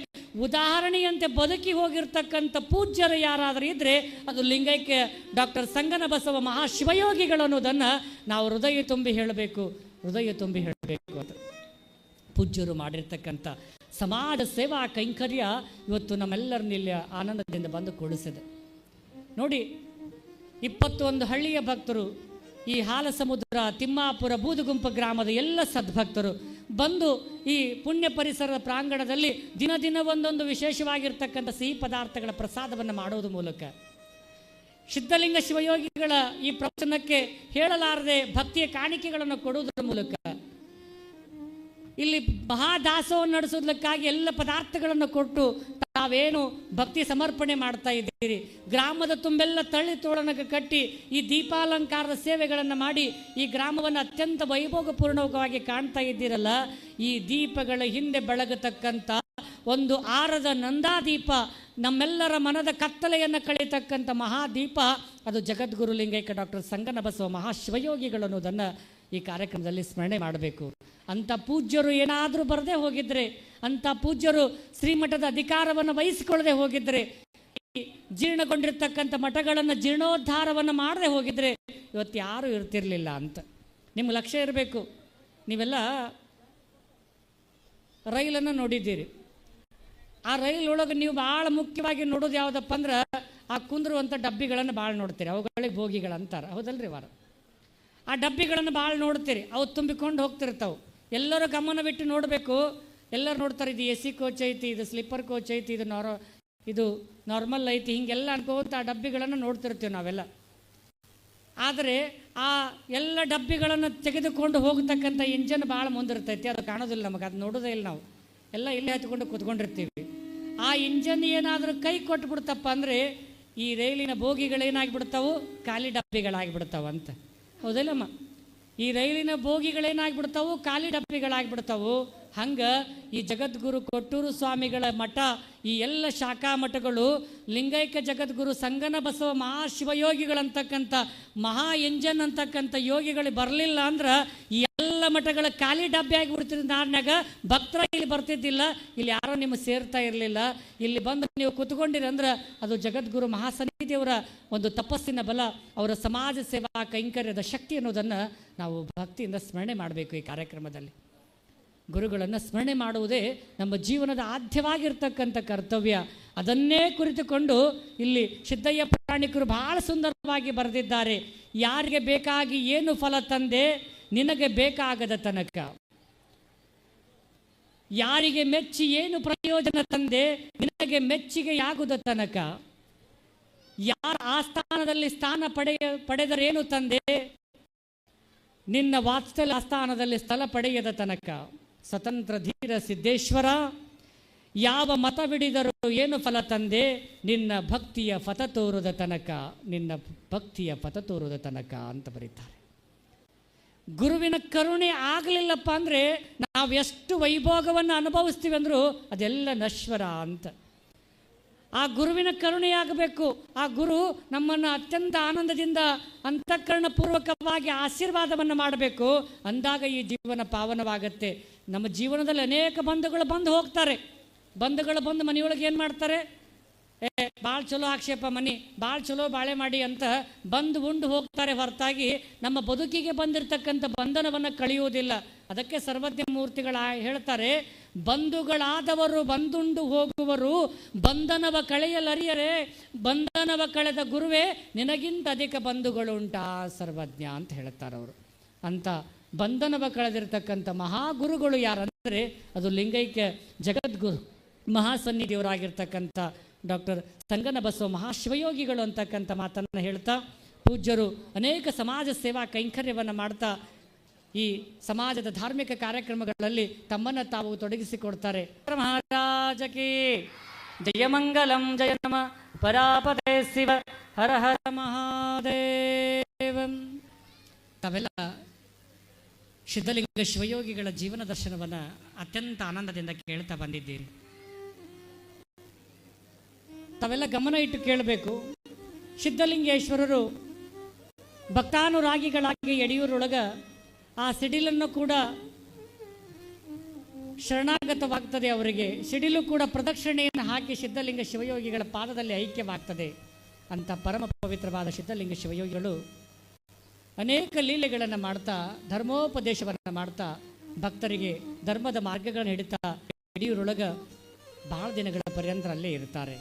ಉದಾಹರಣೆಯಂತೆ ಬದುಕಿ ಹೋಗಿರ್ತಕ್ಕಂಥ ಪೂಜ್ಯರು ಯಾರಾದರೂ ಇದ್ದರೆ ಅದು ಲಿಂಗೈಕ್ಯ ಡಾಕ್ಟರ್ ಸಂಗನ ಬಸವ ಮಹಾಶಿವಯೋಗಿಗಳು ಅನ್ನೋದನ್ನು ನಾವು ಹೃದಯ ತುಂಬಿ ಹೇಳಬೇಕು ಅಂತ. ಪೂಜ್ಯರು ಮಾಡಿರ್ತಕ್ಕಂಥ ಸಮಾಜ ಸೇವಾ ಕೈಂಕರ್ಯ ಇವತ್ತು ನಮ್ಮೆಲ್ಲರನ್ನ ಇಲ್ಲಿ ಆನಂದದಿಂದ ಬಂದು ಕೂಡಿಸಿದೆ. ನೋಡಿ, 21 ಹಳ್ಳಿಯ ಭಕ್ತರು, ಈ ಹಾಲಸಮುದ್ರ, ತಿಮ್ಮಾಪುರ, ಬೂದುಗುಂಪ ಗ್ರಾಮದ ಎಲ್ಲ ಸದ್ಭಕ್ತರು ಬಂದು ಈ ಪುಣ್ಯ ಪರಿಸರದ ಪ್ರಾಂಗಣದಲ್ಲಿ ದಿನ ಒಂದೊಂದು ವಿಶೇಷವಾಗಿರ್ತಕ್ಕಂಥ ಸಿಹಿ ಪದಾರ್ಥಗಳ ಪ್ರಸಾದವನ್ನು ಮಾಡೋದ್ರ ಮೂಲಕ ಸಿದ್ಧಲಿಂಗ ಶಿವಯೋಗಿಗಳ ಈ ಪ್ರವಚನಕ್ಕೆ ಹೇಳಲಾರದೆ ಭಕ್ತಿಯ ಕಾಣಿಕೆಗಳನ್ನು ಕೊಡುವುದರ ಮೂಲಕ ಇಲ್ಲಿ ಮಹಾದಾಸವನ್ನು ನಡೆಸೋದಕ್ಕಾಗಿ ಎಲ್ಲ ಪದಾರ್ಥಗಳನ್ನು ಕೊಟ್ಟು ತಾವೇನು ಭಕ್ತಿ ಸಮರ್ಪಣೆ ಮಾಡ್ತಾ ಇದ್ದೀರಿ. ಗ್ರಾಮದ ತುಂಬೆಲ್ಲ ತಳ್ಳಿ ತೋಳನಕ್ಕೆ ಕಟ್ಟಿ ಈ ದೀಪಾಲಂಕಾರದ ಸೇವೆಗಳನ್ನು ಮಾಡಿ ಈ ಗ್ರಾಮವನ್ನು ಅತ್ಯಂತ ವೈಭೋಗಪೂರ್ಣವಾಗಿ ಕಾಣ್ತಾ ಇದ್ದೀರಲ್ಲ, ಈ ದೀಪಗಳ ಹಿಂದೆ ಬೆಳಗತಕ್ಕಂಥ ಒಂದು ಆರದ ನಂದಾದೀಪ, ನಮ್ಮೆಲ್ಲರ ಮನದ ಕತ್ತಲೆಯನ್ನು ಕಳೆಯತಕ್ಕಂಥ ಮಹಾದೀಪ, ಅದು ಜಗದ್ಗುರು ಲಿಂಗೈಕ್ಯ ಡಾಕ್ಟರ್ ಸಂಗನ ಬಸವ ಮಹಾಶಿವಯೋಗಿಗಳು ಅನ್ನೋದನ್ನು ಈ ಕಾರ್ಯಕ್ರಮದಲ್ಲಿ ಸ್ಮರಣೆ ಮಾಡಬೇಕು. ಅಂಥ ಪೂಜ್ಯರು ಏನಾದರೂ ಬರದೇ ಹೋಗಿದ್ರೆ, ಅಂಥ ಪೂಜ್ಯರು ಶ್ರೀಮಠದ ಅಧಿಕಾರವನ್ನು ವಹಿಸಿಕೊಳ್ಳದೆ ಹೋಗಿದ್ರೆ ಜೀರ್ಣಗೊಂಡಿರ್ತಕ್ಕಂಥ ಮಠಗಳನ್ನು ಜೀರ್ಣೋದ್ಧಾರವನ್ನು ಮಾಡದೆ ಹೋಗಿದ್ರೆ ಇವತ್ತು ಯಾರೂ ಇರ್ತಿರಲಿಲ್ಲ ಅಂತ ನಿಮ್ಗೆ ಲಕ್ಷ್ಯ ಇರಬೇಕು. ನೀವೆಲ್ಲ ರೈಲನ್ನು ನೋಡಿದ್ದೀರಿ. ಆ ರೈಲೊಳಗೆ ನೀವು ಭಾಳ ಮುಖ್ಯವಾಗಿ ನೋಡೋದು ಯಾವುದಪ್ಪ ಅಂದ್ರೆ ಆ ಕುಂದ್ರುವಂಥ ಡಬ್ಬಿಗಳನ್ನು ಭಾಳ ನೋಡ್ತೀರಿ. ಅವುಗಳಿಗೆ ಬೋಗಿಗಳಂತಾರೆ, ಹೌದಲ್ರಿ ವಾರ. ಆ ಡಬ್ಬಿಗಳನ್ನು ಭಾಳ ನೋಡ್ತೀರಿ, ಅವು ತುಂಬಿಕೊಂಡು ಹೋಗ್ತಿರ್ತಾವೆ. ಎಲ್ಲರೂ ಗಮನವಿಟ್ಟು ನೋಡಬೇಕು. ಎಲ್ಲರೂ ನೋಡ್ತಾರೆ, ಇದು AC ಕೋಚ್ ಐತಿ, ಇದು ಸ್ಲೀಪರ್ ಕೋಚ್ ಐತಿ, ಇದು ನಾರ್ಮಲ್ ಐತಿ, ಹೀಗೆಲ್ಲ ಅನ್ಕೋತ ಆ ಡಬ್ಬಿಗಳನ್ನು ನೋಡ್ತಿರ್ತೀವಿ ನಾವೆಲ್ಲ. ಆದರೆ ಆ ಎಲ್ಲ ಡಬ್ಬಿಗಳನ್ನು ತೆಗೆದುಕೊಂಡು ಹೋಗ್ತಕ್ಕಂಥ ಇಂಜನ್ ಭಾಳ ಮುಂದಿರ್ತೈತಿ, ಅದು ಕಾಣೋದಿಲ್ಲ ನಮಗೆ, ಅದು ನೋಡೋದೇ ಇಲ್ಲ. ನಾವು ಎಲ್ಲ ಇಲ್ಲೇ ಹತ್ಕೊಂಡು ಕೂತ್ಕೊಂಡಿರ್ತೀವಿ. ಆ ಇಂಜನ್ ಏನಾದರೂ ಕೈ ಕೊಟ್ಬಿಡ್ತಪ್ಪ ಅಂದರೆ ಈ ರೈಲಿನ ಬೋಗಿಗಳೇನಾಗಿಬಿಡ್ತಾವು, ಖಾಲಿ ಡಬ್ಬಿಗಳಾಗಿಬಿಡ್ತಾವಂತ, ಹೌದಿಲ್ಲಮ್ಮ? ಈ ರೈಲಿನ ಬೋಗಿಗಳೇನಾಗಿಬಿಡ್ತಾವು, ಖಾಲಿ ಡಬ್ಬಿಗಳಾಗಿಬಿಡ್ತಾವು. ಹಂಗೆ ಈ ಜಗದ್ಗುರು ಕೊಟ್ಟೂರು ಸ್ವಾಮಿಗಳ ಮಠ, ಈ ಎಲ್ಲ ಶಾಖಾ ಮಠಗಳು ಲಿಂಗೈಕ್ಯ ಜಗದ್ಗುರು ಸಂಗನ ಬಸವ ಮಹಾಶಿವಯೋಗಿಗಳಂತಕ್ಕಂಥ ಮಹಾ ಎಂಜನ್ ಅಂತಕ್ಕಂಥ ಯೋಗಿಗಳು ಬರಲಿಲ್ಲ ಅಂದ್ರೆ ಈ ಎಲ್ಲ ಮಠಗಳ ಖಾಲಿ ಡಬ್ಬಿ ಆಗಿಬಿಡ್ತಿದ್ದ ನಾಡಿನಾಗ ಭಕ್ತರ ಇಲ್ಲಿ ಬರ್ತಿದ್ದಿಲ್ಲ, ಇಲ್ಲಿ ಯಾರೋ ನಿಮಗೆ ಸೇರ್ತಾ ಇರಲಿಲ್ಲ. ಇಲ್ಲಿ ಬಂದು ನೀವು ಕೂತ್ಕೊಂಡಿರಂದ್ರೆ ಅದು ಜಗದ್ಗುರು ಮಹಾಸನ್ನಿಧಿಯವರ ಒಂದು ತಪಸ್ಸಿನ ಬಲ, ಅವರ ಸಮಾಜ ಸೇವಾ ಕೈಂಕರ್ಯದ ಶಕ್ತಿ ಅನ್ನೋದನ್ನು ನಾವು ಭಕ್ತಿಯಿಂದ ಸ್ಮರಣೆ ಮಾಡಬೇಕು. ಈ ಕಾರ್ಯಕ್ರಮದಲ್ಲಿ ಗುರುಗಳನ್ನು ಸ್ಮರಣೆ ಮಾಡುವುದೇ ನಮ್ಮ ಜೀವನದ ಆದ್ಯವಾಗಿರ್ತಕ್ಕಂಥ ಕರ್ತವ್ಯ. ಅದನ್ನೇ ಕುರಿತುಕೊಂಡು ಇಲ್ಲಿ ಸಿದ್ದಯ್ಯ ಪುರಾಣಿಕರು ಬಹಳ ಸುಂದರವಾಗಿ ಬರೆದಿದ್ದಾರೆ. ಯಾರಿಗೆ ಬೇಕಾಗಿ ಏನು ಫಲ ತಂದೆ ನಿನಗೆ ಬೇಕಾಗದ ತನಕ, ಯಾರಿಗೆ ಮೆಚ್ಚಿ ಏನು ಪ್ರಯೋಜನ ತಂದೆ ನಿನಗೆ ಮೆಚ್ಚುಗೆಯಾಗುದ ತನಕ, ಯಾರ ಆಸ್ಥಾನದಲ್ಲಿ ಸ್ಥಾನ ಪಡೆದರೇನು ತಂದೆ ನಿನ್ನ ವಾತ್ಸಲ್ಯ ಆಸ್ಥಾನದಲ್ಲಿ ಸ್ಥಳ ಪಡೆಯದ ತನಕ, ಸ್ವತಂತ್ರ ಧೀರ ಸಿದ್ದೇಶ್ವರ ಯಾವ ಮತವಿಡಿದರೂ ಏನು ಫಲ ತಂದೆ ನಿನ್ನ ಭಕ್ತಿಯ ಪಥ ತೋರುದ ತನಕ, ನಿನ್ನ ಭಕ್ತಿಯ ಪಥ ತೋರುದ ತನಕ ಅಂತ ಬರೀತಾರೆ. ಗುರುವಿನ ಕರುಣೆ ಆಗಲಿಲ್ಲಪ್ಪ ಅಂದರೆ ನಾವು ಎಷ್ಟು ವೈಭೋಗವನ್ನು ಅನುಭವಿಸ್ತೀವಿ ಅಂದರೂ ಅದೆಲ್ಲ ನಶ್ವರ ಅಂತ. ಆ ಗುರುವಿನ ಕರುಣೆಯಾಗಬೇಕು. ಆ ಗುರು ನಮ್ಮನ್ನು ಅತ್ಯಂತ ಆನಂದದಿಂದ ಅಂತಃಕರಣಪೂರ್ವಕವಾಗಿ ಆಶೀರ್ವಾದವನ್ನು ಮಾಡಬೇಕು. ಅಂದಾಗ ಈ ಜೀವನ ಪಾವನವಾಗತ್ತೆ. ನಮ್ಮ ಜೀವನದಲ್ಲಿ ಅನೇಕ ಬಂಧುಗಳು ಬಂದು ಹೋಗ್ತಾರೆ. ಬಂಧುಗಳು ಬಂದು ಮನೆಯೊಳಗೆ ಏನು ಮಾಡ್ತಾರೆ, ಭಾಳ ಚಲೋ ಆಕ್ಷೇಪ ಮನೆ, ಭಾಳ ಚಲೋ ಬಾಳೆ ಮಾಡಿ ಅಂತ ಬಂದು ಉಂಡು ಹೋಗ್ತಾರೆ ಹೊರತಾಗಿ ನಮ್ಮ ಬದುಕಿಗೆ ಬಂದಿರತಕ್ಕಂಥ ಬಂಧನವನ್ನು ಕಳೆಯುವುದಿಲ್ಲ. ಅದಕ್ಕೆ ಸರ್ವಜ್ಞ ಮೂರ್ತಿಗಳು ಹೇಳ್ತಾರೆ, ಬಂಧುಗಳಾದವರು ಬಂದುಂಡು ಹೋಗುವರು, ಬಂಧನವ ಕಳೆಯಲರಿಯರೆ, ಬಂಧನವ ಕಳೆದ ಗುರುವೇ ನಿನಗಿಂತ ಅಧಿಕ ಬಂಧುಗಳುಂಟಾ ಸರ್ವಜ್ಞ ಅಂತ ಹೇಳ್ತಾರೆ ಅವರು. ಅಂತ ಬಂಧನವ ಕಳೆದಿರ್ತಕ್ಕಂಥ ಮಹಾಗುರುಗಳು ಯಾರಂದರೆ ಅದು ಲಿಂಗೈಕ್ಯ ಜಗದ್ಗುರು ಮಹಾಸನ್ನಿಧಿಯವರಾಗಿರ್ತಕ್ಕಂಥ ಡಾಕ್ಟರ್ ಸಂಗನ ಬಸವ ಮಹಾಶಿವಯೋಗಿಗಳು ಅಂತಕ್ಕಂಥ ಮಾತನ್ನು ಹೇಳ್ತಾ, ಪೂಜ್ಯರು ಅನೇಕ ಸಮಾಜ ಸೇವಾ ಕೈಂಕರ್ಯವನ್ನು ಮಾಡ್ತಾ ಈ ಸಮಾಜದ ಧಾರ್ಮಿಕ ಕಾರ್ಯಕ್ರಮಗಳಲ್ಲಿ ತಮ್ಮನ್ನು ತಾವು ತೊಡಗಿಸಿಕೊಡ್ತಾರೆ. ಮಹಾರಾಜಕ್ಕೆ ಜಯಮಂಗಲಂ ಜಯ ನಮ ಪರಾಪತೆ ಶಿವ ಹರ ಹರ ಮಹಾದೇವಂ. ತಾವೆಲ್ಲ ಸಿದ್ಧಲಿಂಗ ಶಿವಯೋಗಿಗಳ ಜೀವನ ದರ್ಶನವನ್ನು ಅತ್ಯಂತ ಆನಂದದಿಂದ ಕೇಳ್ತಾ ಬಂದಿದ್ದೀರಿ. ತಾವೆಲ್ಲ ಗಮನ ಇಟ್ಟು ಕೇಳಬೇಕು. ಸಿದ್ಧಲಿಂಗೇಶ್ವರರು ಭಕ್ತಾನುರಾಗಿಗಳಾಗಿ ಯಡಿಯೂರೊಳಗ ಆ ಸಿಡಿಲನ್ನು ಕೂಡ ಶರಣಾಗತವಾಗ್ತದೆ. ಅವರಿಗೆ ಸಿಡಿಲು ಕೂಡ ಪ್ರದಕ್ಷಿಣೆಯನ್ನು ಹಾಕಿ ಸಿದ್ಧಲಿಂಗ ಶಿವಯೋಗಿಗಳ ಪಾದದಲ್ಲಿ ಐಕ್ಯವಾಗ್ತದೆ. ಅಂತ ಪರಮ ಪವಿತ್ರವಾದ ಸಿದ್ಧಲಿಂಗ ಶಿವಯೋಗಿಗಳು ಅನೇಕ ಲೀಲೆಗಳನ್ನು ಮಾಡ್ತಾ ಧರ್ಮೋಪದೇಶವನ್ನು ಮಾಡ್ತಾ ಭಕ್ತರಿಗೆ ಧರ್ಮದ ಮಾರ್ಗಗಳನ್ನು ಹಿಡಿತಾ ಯಡಿಯೂರೊಳಗ ಬಹಳ ದಿನಗಳ ಪರ್ಯಂತ ಅಲ್ಲೇ ಇರ್ತಾರೆ.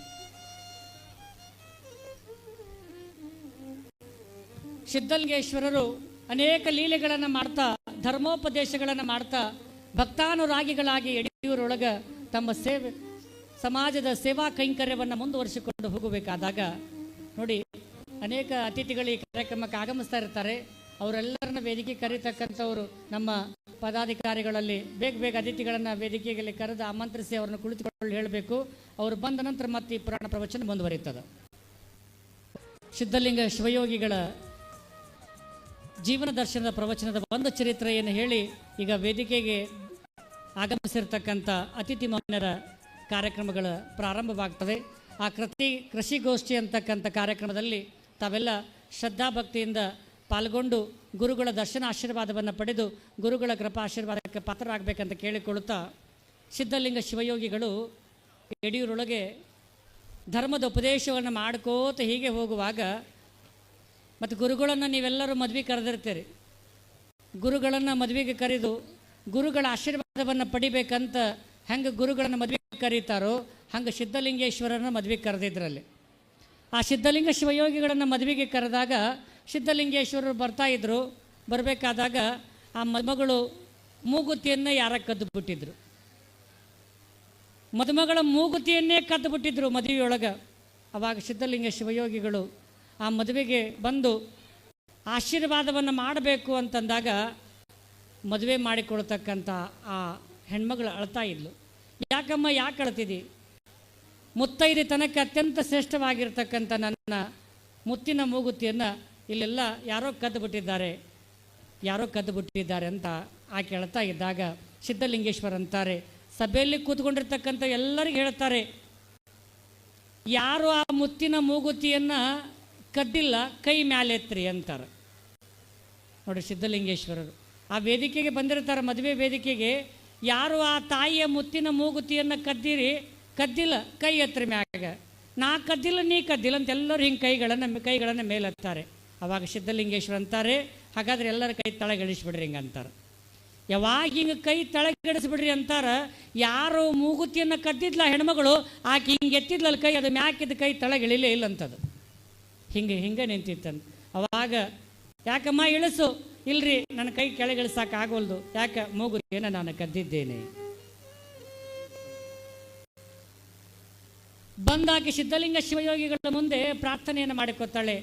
ಸಿದ್ಧಲಿಂಗೇಶ್ವರರು ಅನೇಕ ಲೀಲೆಗಳನ್ನು ಮಾಡ್ತಾ ಧರ್ಮೋಪದೇಶಗಳನ್ನು ಮಾಡ್ತಾ ಭಕ್ತಾನುರಾಗಿಗಳಾಗಿ ಯಡಿಯೂರೊಳಗ ತಮ್ಮ ಸಮಾಜದ ಸೇವಾ ಕೈಂಕರ್ಯವನ್ನು ಮುಂದುವರಿಸಿಕೊಂಡು ಹೋಗಬೇಕಾದಾಗ ನೋಡಿ, ಅನೇಕ ಅತಿಥಿಗಳು ಈ ಕಾರ್ಯಕ್ರಮಕ್ಕೆ ಆಗಮಿಸ್ತಾ ಇರ್ತಾರೆ. ಅವರೆಲ್ಲರನ್ನ ವೇದಿಕೆ ಕರೀತಕ್ಕಂಥವರು ನಮ್ಮ ಪದಾಧಿಕಾರಿಗಳಲ್ಲಿ ಬೇಗ ಅತಿಥಿಗಳನ್ನು ವೇದಿಕೆಯಲ್ಲಿ ಕರೆದು ಆಮಂತ್ರಿಸಿ ಅವರನ್ನು ಕುಳಿತುಕೊಂಡು ಹೇಳಬೇಕು. ಅವರು ಬಂದ ನಂತರ ಮತ್ತೆ ಈ ಪುರಾಣ ಪ್ರವಚನ ಮುಂದುವರಿಯುತ್ತದೆ. ಸಿದ್ಧಲಿಂಗ ಶಿವಯೋಗಿಗಳ ಜೀವನ ದರ್ಶನದ ಪ್ರವಚನದ ಒಂದು ಚರಿತ್ರೆಯನ್ನು ಹೇಳಿ ಈಗ ವೇದಿಕೆಗೆ ಆಗಮಿಸಿರ್ತಕ್ಕಂಥ ಅತಿಥಿ ಮಾನ್ಯರ ಕಾರ್ಯಕ್ರಮಗಳು ಪ್ರಾರಂಭವಾಗ್ತವೆ. ಆ ಕೃಷಿಗೋಷ್ಠಿ ಅಂತಕ್ಕಂಥ ಕಾರ್ಯಕ್ರಮದಲ್ಲಿ ತಾವೆಲ್ಲ ಶ್ರದ್ಧಾಭಕ್ತಿಯಿಂದ ಪಾಲ್ಗೊಂಡು ಗುರುಗಳ ದರ್ಶನ ಆಶೀರ್ವಾದವನ್ನು ಪಡೆದು ಗುರುಗಳ ಕೃಪಾ ಆಶೀರ್ವಾದಕ್ಕೆ ಪಾತ್ರರಾಗಬೇಕಂತ ಕೇಳಿಕೊಳ್ಳುತ್ತಾ, ಸಿದ್ಧಲಿಂಗ ಶಿವಯೋಗಿಗಳು ಯಡಿಯೂರೊಳಗೆ ಧರ್ಮದ ಉಪದೇಶವನ್ನು ಮಾಡ್ಕೋತ ಹೀಗೆ ಹೋಗುವಾಗ ಮತ್ತು ಗುರುಗಳನ್ನು ನೀವೆಲ್ಲರೂ ಮದುವೆ ಕರೆದಿರ್ತೀರಿ. ಗುರುಗಳನ್ನು ಮದುವೆಗೆ ಕರೆದು ಗುರುಗಳ ಆಶೀರ್ವಾದವನ್ನು ಪಡಿಬೇಕಂತ ಹೆಂಗೆ ಗುರುಗಳನ್ನು ಮದುವೆಗೆ ಕರೀತಾರೋ ಹಂಗೆ ಸಿದ್ಧಲಿಂಗೇಶ್ವರನ ಮದುವೆಗೆ ಕರೆದಿದ್ರಲ್ಲಿ. ಆ ಸಿದ್ಧಲಿಂಗ ಶಿವಯೋಗಿಗಳನ್ನು ಮದುವೆಗೆ ಕರೆದಾಗ ಸಿದ್ಧಲಿಂಗೇಶ್ವರರು ಬರ್ತಾಯಿದ್ರು. ಬರಬೇಕಾದಾಗ ಆ ಮದುಮಗಳು ಮೂಗುತಿಯನ್ನು ಯಾರ ಕದ್ದು ಬಿಟ್ಟಿದ್ರು. ಮದುಮಗಳ ಮೂಗುತಿಯನ್ನೇ ಕದ್ದು ಬಿಟ್ಟಿದ್ರು ಮದುವೆಯೊಳಗೆ. ಅವಾಗ ಸಿದ್ಧಲಿಂಗ ಶಿವಯೋಗಿಗಳು ಆ ಮದುವೆಗೆ ಬಂದು ಆಶೀರ್ವಾದವನ್ನು ಮಾಡಬೇಕು ಅಂತಂದಾಗ ಮದುವೆ ಮಾಡಿಕೊಳ್ತಕ್ಕಂಥ ಆ ಹೆಣ್ಮಗಳು ಅಳ್ತಾ ಇದ್ಲು. ಯಾಕಮ್ಮ ಯಾಕೆ ಅಳ್ತಿದ್ದಿ? ಮುತ್ತೈದೆ ತನಕ ಅತ್ಯಂತ ಶ್ರೇಷ್ಠವಾಗಿರ್ತಕ್ಕಂಥ ನನ್ನ ಮುತ್ತಿನ ಮೂಗುತಿಯನ್ನು ಇಲ್ಲೆಲ್ಲ ಯಾರೋ ಕದ್ದು ಬಿಟ್ಟಿದ್ದಾರೆ ಅಂತ ಆಕೆ ಹೇಳ್ತಾ ಇದ್ದಾಗ ಸಿದ್ಧಲಿಂಗೇಶ್ವರ ಅಂತಾರೆ, ಸಭೆಯಲ್ಲಿ ಕೂತ್ಕೊಂಡಿರ್ತಕ್ಕಂಥ ಎಲ್ಲರಿಗೂ ಹೇಳ್ತಾರೆ, ಯಾರು ಆ ಮುತ್ತಿನ ಮೂಗುತಿಯನ್ನು ಕದ್ದಿಲ್ಲ ಕೈ ಮ್ಯಾಲೆತ್ರಿ ಅಂತಾರೆ. ನೋಡಿ ಸಿದ್ಧಲಿಂಗೇಶ್ವರರು ಆ ವೇದಿಕೆಗೆ ಬಂದಿರ್ತಾರೆ, ಮದುವೆ ವೇದಿಕೆಗೆ. ಯಾರು ಆ ತಾಯಿಯ ಮುತ್ತಿನ ಮೂಗುತಿಯನ್ನು ಕದ್ದಿಲ್ಲ ಕೈ ಎತ್ತರಿ ಮ್ಯಾಗ. ನಾ ಕದ್ದಿಲ್ಲ ನೀ ಕದ್ದಿಲ್ಲ ಅಂತ ಎಲ್ಲರೂ ಹಿಂಗೆ ಕೈಗಳನ್ನು ಮೇಲೆತ್ತಾರೆ. ಅವಾಗ ಸಿದ್ಧಲಿಂಗೇಶ್ವರ ಅಂತಾರೆ, ಹಾಗಾದ್ರೆ ಎಲ್ಲರ ಕೈ ತಳಗಿಳಿಸ್ಬಿಡ್ರಿ ಹಿಂಗೆ ಅಂತಾರೆ. ಯಾವಾಗ ಹಿಂಗೆ ಕೈ ತಳಗಿಡಿಸ್ಬಿಡ್ರಿ ಅಂತಾರೆ, ಯಾರು ಮೂಗುತಿಯನ್ನು ಕದ್ದಿದ್ಲ ಹೆಣ್ಮಗಳು ಆಕೆ ಹಿಂಗೆ ಎತ್ತಿದ್ಲಲ್ಲ ಕೈ, ಅದು ಮ್ಯಾಕಿದ ಕೈ ತಳಗಿಳಿಲೇ ಇಲ್ಲ ಅಂತದು, ಹಿಂಗೆ ನಿಂತಿತ್ತಂತ. ಅವಾಗ ಯಾಕಮ್ಮ ಇಳಿಸು, ಇಲ್ರಿ ನನ್ನ ಕೈ ಕೆಳಗಿಳಿಸೋಕ್ಕಾಗೋಲ್ದು, ಯಾಕೆ ಮೂಗುತಿಯನ್ನು ನಾನು ಕದ್ದಿದ್ದೇನೆ. ಬಂದಾಕಿ ಸಿದ್ಧಲಿಂಗ ಶಿವಯೋಗಿಗಳ ಮುಂದೆ ಪ್ರಾರ್ಥನೆಯನ್ನು ಮಾಡಿಕೊತಾಳೆ,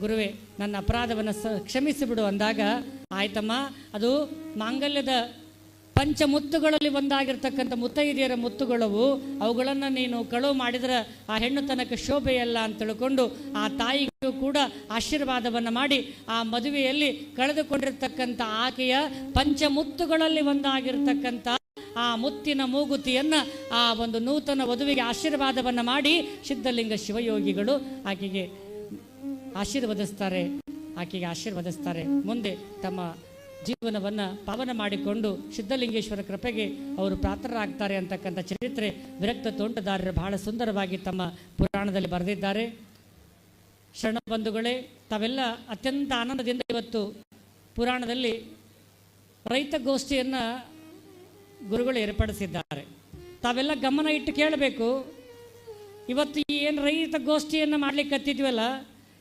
ಗುರುವೇ ನನ್ನ ಅಪರಾಧವನ್ನು ಕ್ಷಮಿಸಿಬಿಡು ಅಂದಾಗ, ಆಯ್ತಮ್ಮ ಅದು ಮಾಂಗಲ್ಯದ ಪಂಚಮುತ್ತುಗಳಲ್ಲಿ ಒಂದಾಗಿರ್ತಕ್ಕಂಥ ಮುತ್ತೈದೆಯರ ಮುತ್ತುಗಳವು, ಅವುಗಳನ್ನು ನೀನು ಕಳುವು ಮಾಡಿದ್ರೆ ಆ ಹೆಣ್ಣು ತನಕ ಶೋಭೆಯಲ್ಲ ಅಂತ ತಿಳ್ಕೊಂಡು ಆ ತಾಯಿಗೂ ಕೂಡ ಆಶೀರ್ವಾದವನ್ನು ಮಾಡಿ ಆ ಮದುವೆಯಲ್ಲಿ ಕಳೆದುಕೊಂಡಿರ್ತಕ್ಕಂಥ ಆಕೆಯ ಪಂಚಮುತ್ತುಗಳಲ್ಲಿ ಒಂದಾಗಿರ್ತಕ್ಕಂಥ ಆ ಮುತ್ತಿನ ಮೂಗುತಿಯನ್ನು ಆ ಒಂದು ನೂತನ ವಧುವಿಗೆ ಆಶೀರ್ವಾದವನ್ನು ಮಾಡಿ ಸಿದ್ಧಲಿಂಗ ಶಿವಯೋಗಿಗಳು ಆಕೆಗೆ ಆಶೀರ್ವದಿಸ್ತಾರೆ. ಮುಂದೆ ತಮ್ಮ ಜೀವನವನ್ನು ಪಾವನ ಮಾಡಿಕೊಂಡು ಸಿದ್ಧಲಿಂಗೇಶ್ವರ ಕೃಪೆಗೆ ಅವರು ಪಾತ್ರರಾಗ್ತಾರೆ ಅಂತಕ್ಕಂಥ ಚರಿತ್ರೆ ವಿರಕ್ತ ತೋಂಟದಾರರು ಬಹಳ ಸುಂದರವಾಗಿ ತಮ್ಮ ಪುರಾಣದಲ್ಲಿ ಬರೆದಿದ್ದಾರೆ. ಶರಣಬಂಧುಗಳೇ, ತಾವೆಲ್ಲ ಅತ್ಯಂತ ಆನಂದದಿಂದ ಇವತ್ತು ಪುರಾಣದಲ್ಲಿ ರೈತ ಗೋಷ್ಠಿಯನ್ನು ಗುರುಗಳು ಏರ್ಪಡಿಸಿದ್ದಾರೆ. ತಾವೆಲ್ಲ ಗಮನ ಇಟ್ಟು ಕೇಳಬೇಕು. ಇವತ್ತು ಏನು ರೈತ ಗೋಷ್ಠಿಯನ್ನು ಮಾಡಲಿಕ್ಕೆ ಹತ್ತಿದ್ವಲ್ಲ,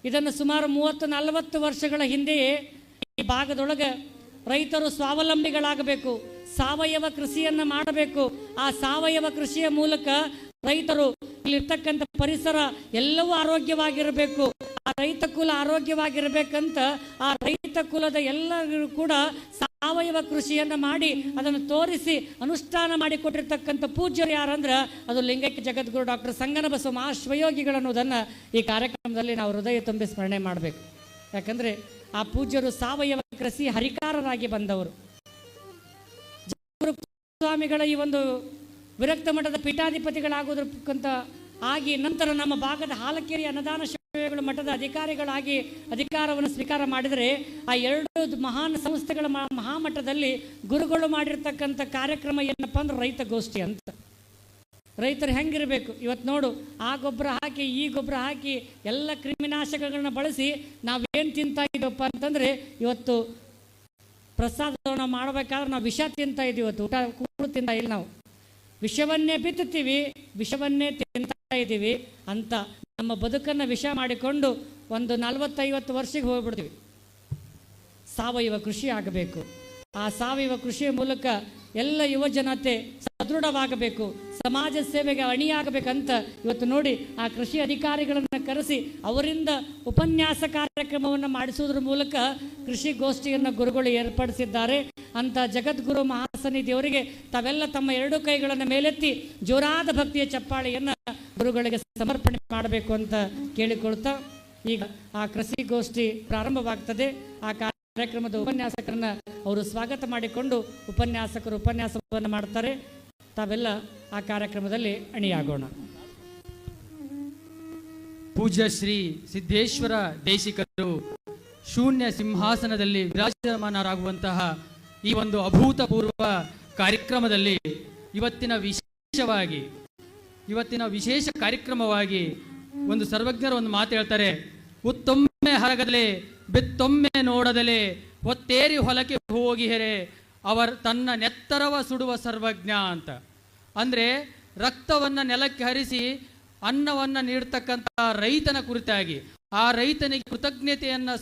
ಇದನ್ನು ಸುಮಾರು 30-40 ವರ್ಷಗಳ ಹಿಂದೆಯೇ ಈ ಭಾಗದೊಳಗೆ ರೈತರು ಸ್ವಾವಲಂಬಿಗಳಾಗಬೇಕು, ಸಾವಯವ ಕೃಷಿಯನ್ನು ಮಾಡಬೇಕು. ಆ ಸಾವಯವ ಕೃಷಿಯ ಮೂಲಕ ರೈತರು ಇಲ್ಲಿರ್ತಕ್ಕಂಥ ಪರಿಸರ ಎಲ್ಲವೂ ಆರೋಗ್ಯವಾಗಿರಬೇಕು. ಆ ರೈತ ಕುಲ ಆರೋಗ್ಯವಾಗಿರಬೇಕಂತ ಆ ರೈತ ಕುಲದ ಎಲ್ಲರೂ ಕೂಡ ಸಾವಯವ ಕೃಷಿಯನ್ನು ಮಾಡಿ ಅದನ್ನು ತೋರಿಸಿ ಅನುಷ್ಠಾನ ಮಾಡಿಕೊಟ್ಟಿರ್ತಕ್ಕಂಥ ಪೂಜ್ಯರು ಯಾರಂದ್ರೆ ಅದು ಲಿಂಗೈಕ್ಯ ಜಗದ್ಗುರು ಡಾಕ್ಟರ್ ಸಂಗನಬಸವ ಮಹಾಶಿವಯೋಗಿಗಳು ಅನ್ನೋದನ್ನು ಈ ಕಾರ್ಯಕ್ರಮದಲ್ಲಿ ನಾವು ಹೃದಯ ತುಂಬಿ ಸ್ಮರಣೆ ಮಾಡಬೇಕು. ಯಾಕಂದರೆ ಆ ಪೂಜ್ಯರು ಸಾವಯವ ಕೃಷಿ ಹರಿಕಾರರಾಗಿ ಬಂದವರು. ಸ್ವಾಮಿಗಳ ಈ ಒಂದು ವಿರಕ್ತ ಮಠದ ಪೀಠಾಧಿಪತಿಗಳಾಗೋದಕ್ಕಂತ ಆಗಿ ನಂತರ ನಮ್ಮ ಭಾಗದ ಹಾಲಕೇರಿ ಅನ್ನದಾನ ಶಿವಯೋಗಿಗಳ ಮಠದ ಅಧಿಕಾರಿಗಳಾಗಿ ಅಧಿಕಾರವನ್ನು ಸ್ವೀಕಾರ ಮಾಡಿದರೆ ಆ ಎರಡು ಮಹಾನ್ ಸಂಸ್ಥೆಗಳ ಮಹಾಮಠದಲ್ಲಿ ಗುರುಗಳು ಮಾಡಿರ್ತಕ್ಕಂಥ ಕಾರ್ಯಕ್ರಮ ಏನಪ್ಪ ಅಂದ್ರೆ ರೈತ ಗೋಷ್ಠಿ ಅಂತ. ರೈತರು ಹೆಂಗಿರಬೇಕು ಇವತ್ತು ನೋಡು, ಆ ಗೊಬ್ಬರ ಹಾಕಿ ಈ ಗೊಬ್ಬರ ಹಾಕಿ ಎಲ್ಲ ಕ್ರಿಮಿನಾಶಕಗಳನ್ನ ಬಳಸಿ ನಾವೇನು ತಿಂತಾ ಇದ್ದೀವಪ್ಪ ಅಂತಂದರೆ ಇವತ್ತು ಪ್ರಸಾದವನ್ನು ಮಾಡಬೇಕಾದ್ರೆ ನಾವು ವಿಷ ತಿಂತಾ ಇದ್ದೀವಿ. ಇವತ್ತು ಊಟ ಕೂಡು ತಿಂತಾ ಇಲ್ಲ, ನಾವು ವಿಷವನ್ನೇ ಬಿತ್ತುತ್ತೀವಿ, ವಿಷವನ್ನೇ ತಿಂತಾ ಇದ್ದೀವಿ ಅಂತ ನಮ್ಮ ಬದುಕನ್ನು ವಿಷ ಮಾಡಿಕೊಂಡು ಒಂದು 40-50 ವರ್ಷಕ್ಕೆ ಹೋಗ್ಬಿಡ್ತೀವಿ. ಸಾವಯವ ಕೃಷಿ ಆಗಬೇಕು. ಆ ಸಾವಯವ ಕೃಷಿಯ ಮೂಲಕ ಎಲ್ಲ ಯುವ ಜನತೆ ಸದೃಢವಾಗಬೇಕು, ಸಮಾಜ ಸೇವೆಗೆ ಅಣಿಯಾಗಬೇಕಂತ ಇವತ್ತು ನೋಡಿ ಆ ಕೃಷಿ ಅಧಿಕಾರಿಗಳನ್ನು ಕರೆಸಿ ಅವರಿಂದ ಉಪನ್ಯಾಸ ಕಾರ್ಯಕ್ರಮವನ್ನು ಮಾಡಿಸುವುದರ ಮೂಲಕ ಕೃಷಿ ಗೋಷ್ಠಿಯನ್ನು ಗುರುಗಳು ಏರ್ಪಡಿಸಿದ್ದಾರೆ. ಅಂತ ಜಗದ್ಗುರು ಮಹಾಸನ್ನಿಧಿಯವರಿಗೆ ತಾವೆಲ್ಲ ತಮ್ಮ 2 ಕೈಗಳನ್ನು ಮೇಲೆತ್ತಿ ಜೋರಾದ ಭಕ್ತಿಯ ಚಪ್ಪಾಳೆಯನ್ನು ಗುರುಗಳಿಗೆ ಸಮರ್ಪಣೆ ಮಾಡಬೇಕು ಅಂತ ಕೇಳಿಕೊಳ್ತಾ ಈಗ ಆ ಕೃಷಿ ಗೋಷ್ಠಿ ಪ್ರಾರಂಭವಾಗ್ತದೆ. ಆ ಕಾರ್ಯಕ್ರಮದ ಉಪನ್ಯಾಸಕರನ್ನ ಅವರು ಸ್ವಾಗತ ಮಾಡಿಕೊಂಡು ಉಪನ್ಯಾಸಕರು ಉಪನ್ಯಾಸವನ್ನು ಮಾಡ್ತಾರೆ. ತಾವೆಲ್ಲ ಆ ಕಾರ್ಯಕ್ರಮದಲ್ಲಿ ಅಣಿಯಾಗೋಣ. ಪೂಜ್ಯ ಶ್ರೀ ಸಿದ್ದೇಶ್ವರ ದೇಶಿಕರು ಶೂನ್ಯ ಸಿಂಹಾಸನದಲ್ಲಿ ವಿರಾಜಮಾನರಾಗುವಂತಹ ಈ ಒಂದು ಅಭೂತಪೂರ್ವ ಕಾರ್ಯಕ್ರಮದಲ್ಲಿ ಇವತ್ತಿನ ವಿಶೇಷ ಕಾರ್ಯಕ್ರಮವಾಗಿ ಒಂದು ಸರ್ವಜ್ಞರು ಒಂದು ಮಾತು ಹೇಳ್ತಾರೆ, ಉತ್ತೊಮ್ಮೆ ಹರಗದಲೆ ಬೆತ್ತೊಮ್ಮೆ ನೋಡದಲೆ ಹೊತ್ತೇರಿ ಹೊಲಕ್ಕೆ ಹೋಗಿಹೆರೆ ಅವರ್ ತನ್ನ ನೆತ್ತರವ ಸುಡುವ ಸರ್ವಜ್ಞ ಅಂತ. ಅಂದರೆ ರಕ್ತವನ್ನು ನೆಲಕ್ಕೆ ಹರಿಸಿ ಅನ್ನವನ್ನು ನೀಡ್ತಕ್ಕಂಥ ರೈತನ ಕುರಿತಾಗಿ, ಆ ರೈತನಿಗೆ ಕೃತಜ್ಞತೆಯನ್ನು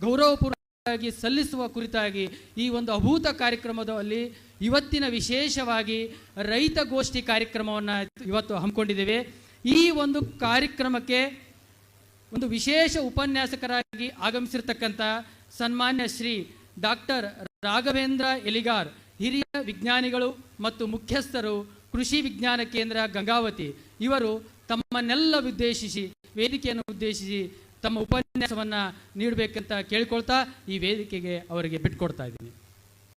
ಗೌರವಪೂರ್ವಕವಾಗಿ ಸಲ್ಲಿಸುವ ಕುರಿತಾಗಿ ಈ ಒಂದು ಅಭೂತ ಕಾರ್ಯಕ್ರಮದಲ್ಲಿ ಇವತ್ತಿನ ವಿಶೇಷವಾಗಿ ರೈತಗೋಷ್ಠಿ ಕಾರ್ಯಕ್ರಮವನ್ನು ಇವತ್ತು ಹಮ್ಮಿಕೊಂಡಿದ್ದೇವೆ. ಈ ಒಂದು ಕಾರ್ಯಕ್ರಮಕ್ಕೆ ಒಂದು ವಿಶೇಷ ಉಪನ್ಯಾಸಕರಾಗಿ ಆಗಮಿಸಿರ್ತಕ್ಕಂಥ ಸನ್ಮಾನ್ಯ ಶ್ರೀ ಡಾಕ್ಟರ್ ರಾಘವೇಂದ್ರ ಎಲಿಗಾರ್, ಹಿರಿಯ ವಿಜ್ಞಾನಿಗಳು ಮತ್ತು ಮುಖ್ಯಸ್ಥರು, ಕೃಷಿ ವಿಜ್ಞಾನ ಕೇಂದ್ರ ಗಂಗಾವತಿ, ಇವರು ತಮ್ಮನ್ನೆಲ್ಲ ಉದ್ದೇಶಿಸಿ ವೇದಿಕೆಯನ್ನು ಉದ್ದೇಶಿಸಿ ತಮ್ಮ ಉಪನ್ಯಾಸವನ್ನು ನೀಡಬೇಕಂತ ಕೇಳಿಕೊಳ್ತಾ ಈ ವೇದಿಕೆಗೆ ಅವರಿಗೆ ಬಿಟ್ಟುಕೊಡ್ತಾ ಇದ್ದೀನಿ.